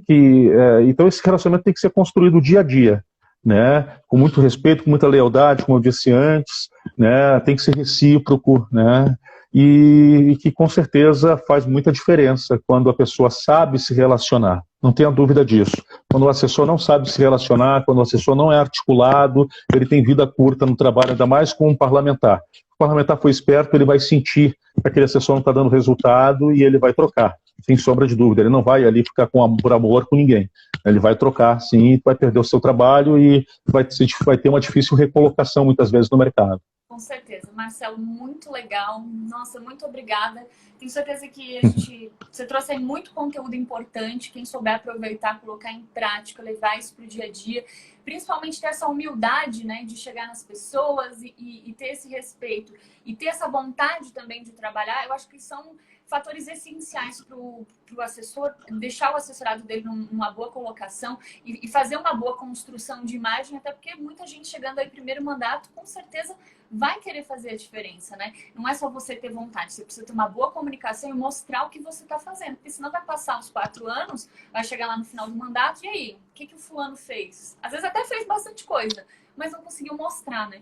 então esse relacionamento tem que ser construído dia a dia, né? Com muito respeito, com muita lealdade, como eu disse antes, né? Tem que ser recíproco, né? E que com certeza faz muita diferença quando a pessoa sabe se relacionar. Não tenha dúvida disso. Quando o assessor não sabe se relacionar, quando o assessor não é articulado, ele tem vida curta no trabalho, ainda mais com um parlamentar. parlamentar foi esperto, ele vai sentir que aquele assessor não está dando resultado e ele vai trocar, sem sombra de dúvida. Ele não vai ali ficar por amor com ninguém. Ele vai trocar, sim, vai perder o seu trabalho e vai ter uma difícil recolocação, muitas vezes, no mercado. Com certeza. Marcelo, muito legal. Nossa, muito obrigada. Tenho certeza que você trouxe aí muito conteúdo importante. Quem souber aproveitar, colocar em prática, levar isso para o dia a dia. Principalmente ter essa humildade, né, de chegar nas pessoas e ter esse respeito. E ter essa vontade também de trabalhar. Eu acho que são fatores essenciais para o assessor, deixar o assessorado dele numa boa colocação e fazer uma boa construção de imagem, até porque muita gente chegando aí primeiro mandato, com certeza vai querer fazer a diferença, né? Não é só você ter vontade, você precisa ter uma boa comunicação e mostrar o que você está fazendo, porque senão vai passar uns 4 anos, vai chegar lá no final do mandato, e aí? O que o fulano fez? Às vezes até fez bastante coisa, mas não conseguiu mostrar, né?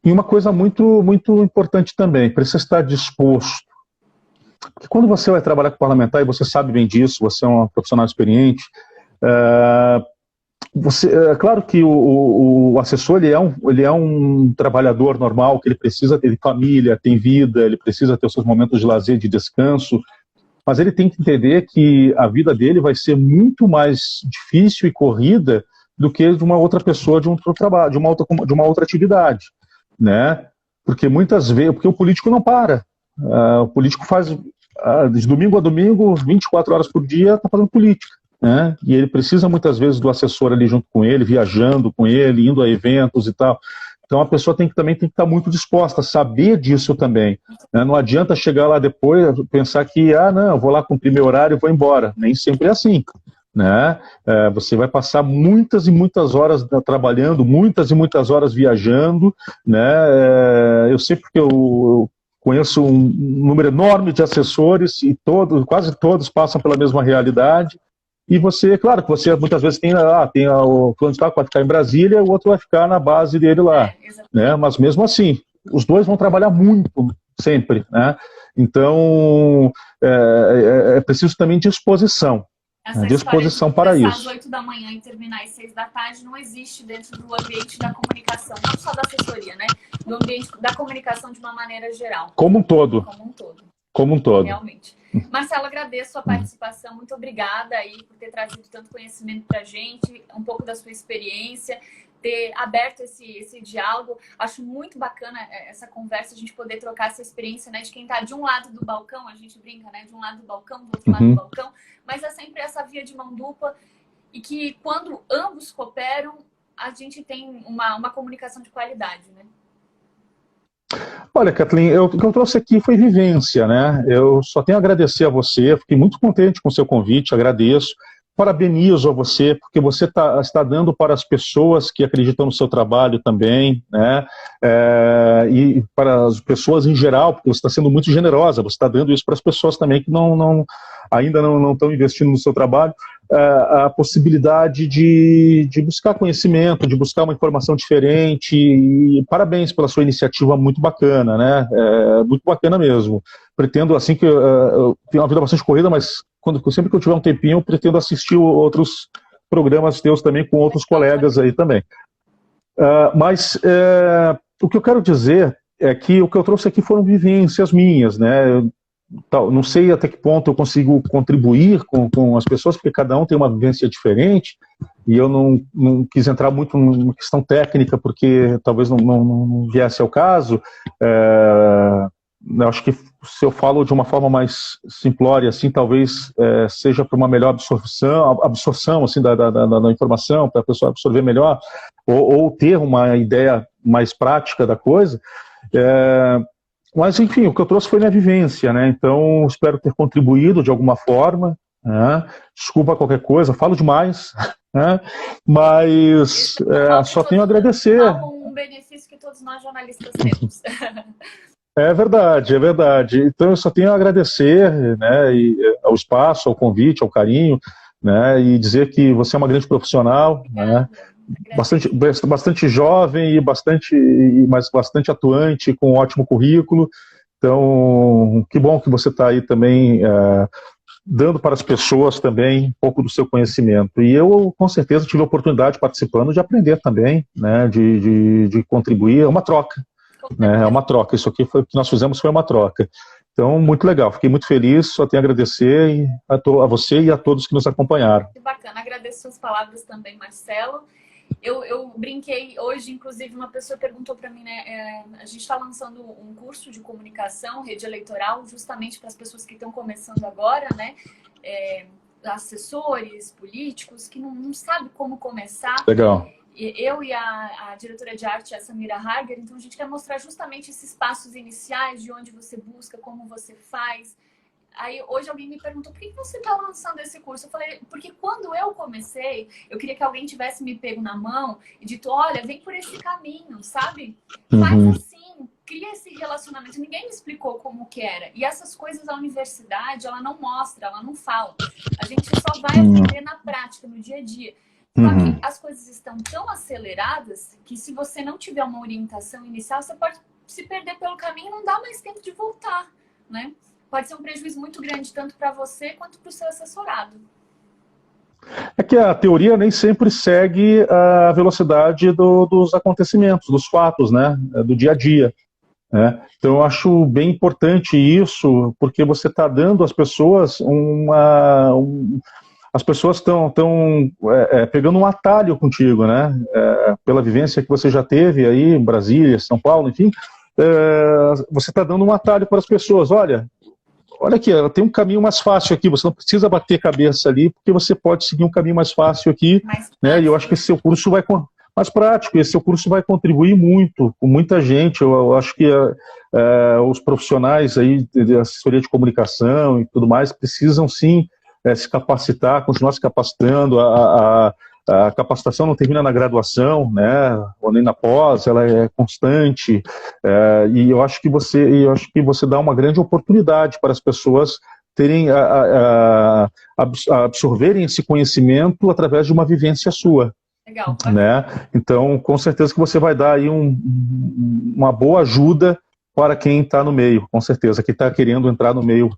E uma coisa muito, muito importante também, precisa estar disposto. Porque quando você vai trabalhar com parlamentar, e você sabe bem disso, você é um profissional experiente, é claro que o assessor ele é um trabalhador normal, que ele precisa ter família, tem vida, ele precisa ter os seus momentos de lazer, de descanso, mas ele tem que entender que a vida dele vai ser muito mais difícil e corrida do que de uma outra pessoa, de um outro trabalho, de uma outra atividade, né? Porque muitas vezes, porque o político não para, o político faz de domingo a domingo, 24 horas por dia, está fazendo política, né? E ele precisa muitas vezes do assessor ali junto com ele, viajando com ele, indo a eventos e tal. Então a pessoa também tem que estar muito disposta a saber disso também, né? Não adianta chegar lá depois pensar que, não, eu vou lá cumprir meu horário e vou embora. Nem sempre é assim, né? Você vai passar muitas e muitas horas trabalhando, muitas e muitas horas viajando, né? Eu sei porque eu conheço um número enorme de assessores e quase todos passam pela mesma realidade. E você, claro que você muitas vezes tem o plano de tal que vai ficar em Brasília, o outro vai ficar na base dele lá, né? Mas mesmo assim, os dois vão trabalhar muito, sempre, né? Então, é preciso também disposição. Disposição para isso. Às 8 da manhã e terminar às 6 da tarde não existe dentro do ambiente da comunicação, não só da assessoria, né? Do ambiente da comunicação de uma maneira geral. Como um todo. Como um todo. Realmente. Marcelo, agradeço a participação, muito obrigada aí por ter trazido tanto conhecimento para a gente, um pouco da sua experiência, ter aberto esse diálogo. Acho muito bacana essa conversa, a gente poder trocar essa experiência, né, de quem está de um lado do balcão, a gente brinca, né, de um lado do balcão, do outro lado do balcão, mas é sempre essa via de mão dupla e que quando ambos cooperam, a gente tem uma comunicação de qualidade, né? Olha, Kathleen, o que eu trouxe aqui foi vivência, né? Eu só tenho a agradecer a você, fiquei muito contente com o seu convite, agradeço. Parabenizo a você, porque você está dando para as pessoas que acreditam no seu trabalho também, né? E para as pessoas em geral, porque você está sendo muito generosa, você está dando isso para as pessoas também que ainda não estão investindo no seu trabalho, a possibilidade de buscar conhecimento, de buscar uma informação diferente, e parabéns pela sua iniciativa muito bacana, né? Muito bacana mesmo. Pretendo, assim, que eu tenho uma vida bastante corrida, mas sempre que eu tiver um tempinho, eu pretendo assistir outros programas teus também, com outros colegas aí também. Mas o que eu quero dizer é que o que eu trouxe aqui foram vivências minhas, né? Não sei até que ponto eu consigo contribuir com as pessoas, porque cada um tem uma vivência diferente, e eu não quis entrar muito numa questão técnica, porque talvez não viesse ao caso. Eu acho que se eu falo de uma forma mais simplória, assim, talvez seja para uma melhor absorção assim, da informação, para a pessoa absorver melhor, ou ter uma ideia mais prática da coisa. Mas, enfim, o que eu trouxe foi minha vivência, né? Então, espero ter contribuído de alguma forma, né? Desculpa qualquer coisa, falo demais, né? Mas só tenho a agradecer. Um benefício que todos nós jornalistas temos. É verdade, é verdade. Então, eu só tenho a agradecer, né, ao espaço, ao convite, ao carinho, né, e dizer que você é uma grande profissional, né? Bastante jovem, mas bastante atuante, com um ótimo currículo. Então, que bom que você está aí também dando para as pessoas também um pouco do seu conhecimento. E eu, com certeza, tive a oportunidade, participando, de aprender também, né, de contribuir. É uma troca. né? É uma troca. Isso aqui foi o que nós fizemos, foi uma troca. Então, muito legal. Fiquei muito feliz. Só tenho a agradecer a você e a todos que nos acompanharam. Que bacana. Agradeço suas palavras também, Marcelo. Eu brinquei hoje, inclusive, uma pessoa perguntou para mim, né? A gente está lançando um curso de comunicação, rede eleitoral, justamente para as pessoas que estão começando agora, né? Assessores, políticos, que não sabem como começar. Legal. Eu e a diretora de arte, a Samira Harger, então a gente quer mostrar justamente esses passos iniciais, de onde você busca, como você faz. Aí hoje alguém me perguntou, por que você está lançando esse curso? Eu falei, porque quando eu comecei, eu queria que alguém tivesse me pego na mão e dito, olha, vem por esse caminho, sabe? Faz assim, cria esse relacionamento. Ninguém me explicou como que era. E essas coisas a universidade, ela não mostra, ela não fala. A gente só vai aprender na prática, no dia a dia. Só que as coisas estão tão aceleradas que se você não tiver uma orientação inicial, você pode se perder pelo caminho e não dá mais tempo de voltar, né? Pode ser um prejuízo muito grande, tanto para você quanto para o seu assessorado. É que a teoria nem sempre segue a velocidade dos acontecimentos, dos fatos, né? Do dia a dia. Né? Então eu acho bem importante isso, porque você está dando às pessoas as pessoas estão pegando um atalho contigo, né? Pela vivência que você já teve aí em Brasília, São Paulo, enfim, você está dando um atalho para as pessoas. Olha aqui, tem um caminho mais fácil aqui, você não precisa bater cabeça ali, porque você pode seguir um caminho mais fácil aqui, né? E eu acho que esse seu curso vai mais prático, esse seu curso vai contribuir muito com muita gente. Eu acho que os profissionais aí de assessoria de comunicação e tudo mais precisam sim se capacitar, continuar se capacitando. A capacitação não termina na graduação, né, ou nem na pós, ela é constante, e eu acho que você dá uma grande oportunidade para as pessoas terem absorverem esse conhecimento através de uma vivência sua. Legal. Né? Então, com certeza que você vai dar aí uma boa ajuda para quem está no meio, com certeza, quem está querendo entrar no meio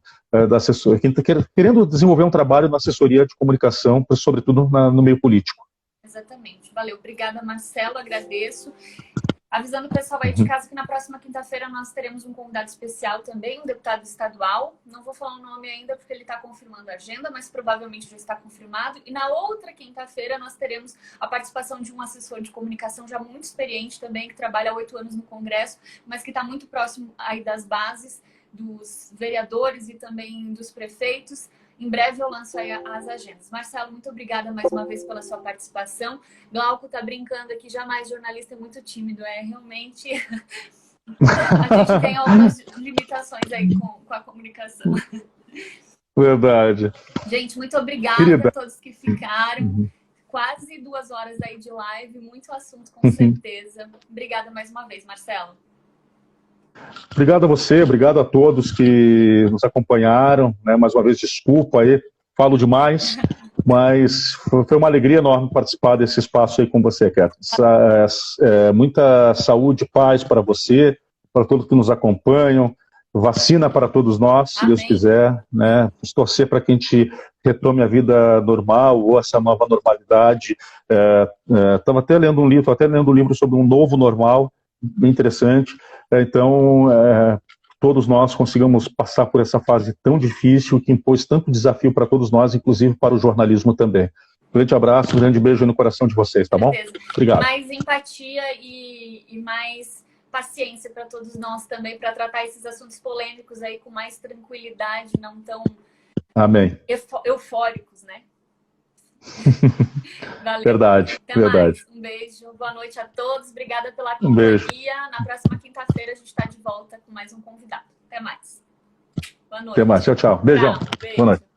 da assessoria, quem está querendo desenvolver um trabalho na assessoria de comunicação, sobretudo no meio político. Exatamente. Valeu. Obrigada, Marcelo. Agradeço. Avisando o pessoal aí de casa que na próxima quinta-feira nós teremos um convidado especial também, um deputado estadual. Não vou falar o nome ainda porque ele está confirmando a agenda, mas provavelmente já está confirmado. E na outra quinta-feira nós teremos a participação de um assessor de comunicação já muito experiente também, que trabalha há 8 anos no Congresso, mas que está muito próximo aí das bases, dos vereadores e também dos prefeitos. Em breve eu lanço aí as agendas. Marcelo, muito obrigada mais uma vez pela sua participação. Glauco está brincando aqui, jamais jornalista é muito tímido. Realmente a gente tem algumas limitações aí com a comunicação. Verdade. Gente, muito obrigada a todos que ficaram. Quase 2 horas aí de live, muito assunto com certeza. Obrigada mais uma vez, Marcelo. Obrigado a você, obrigado a todos que nos acompanharam, né? Mais uma vez, desculpa aí, falo demais, mas foi uma alegria enorme participar desse espaço aí com você, Catherine. Muita saúde e paz para você, para todos que nos acompanham, vacina para todos nós, se Deus quiser, né? Vamos torcer para que a gente retome a vida normal, ou essa nova normalidade. Estava até lendo um livro sobre um novo normal, bem interessante. Então, todos nós consigamos passar por essa fase tão difícil, que impôs tanto desafio para todos nós, inclusive para o jornalismo também. Grande abraço, grande beijo no coração de vocês, tá bom? Obrigado. Mais empatia e mais paciência para todos nós também, para tratar esses assuntos polêmicos aí com mais tranquilidade, não tão eufóricos, né? Valeu. Verdade, Até verdade. Mais. Um beijo, boa noite a todos, obrigada pela companhia. Beijo. Na próxima quinta-feira a gente está de volta com mais um convidado. Até mais. Boa noite. Até mais, tchau, tchau. Beijão. Tchau, beijo. Boa noite.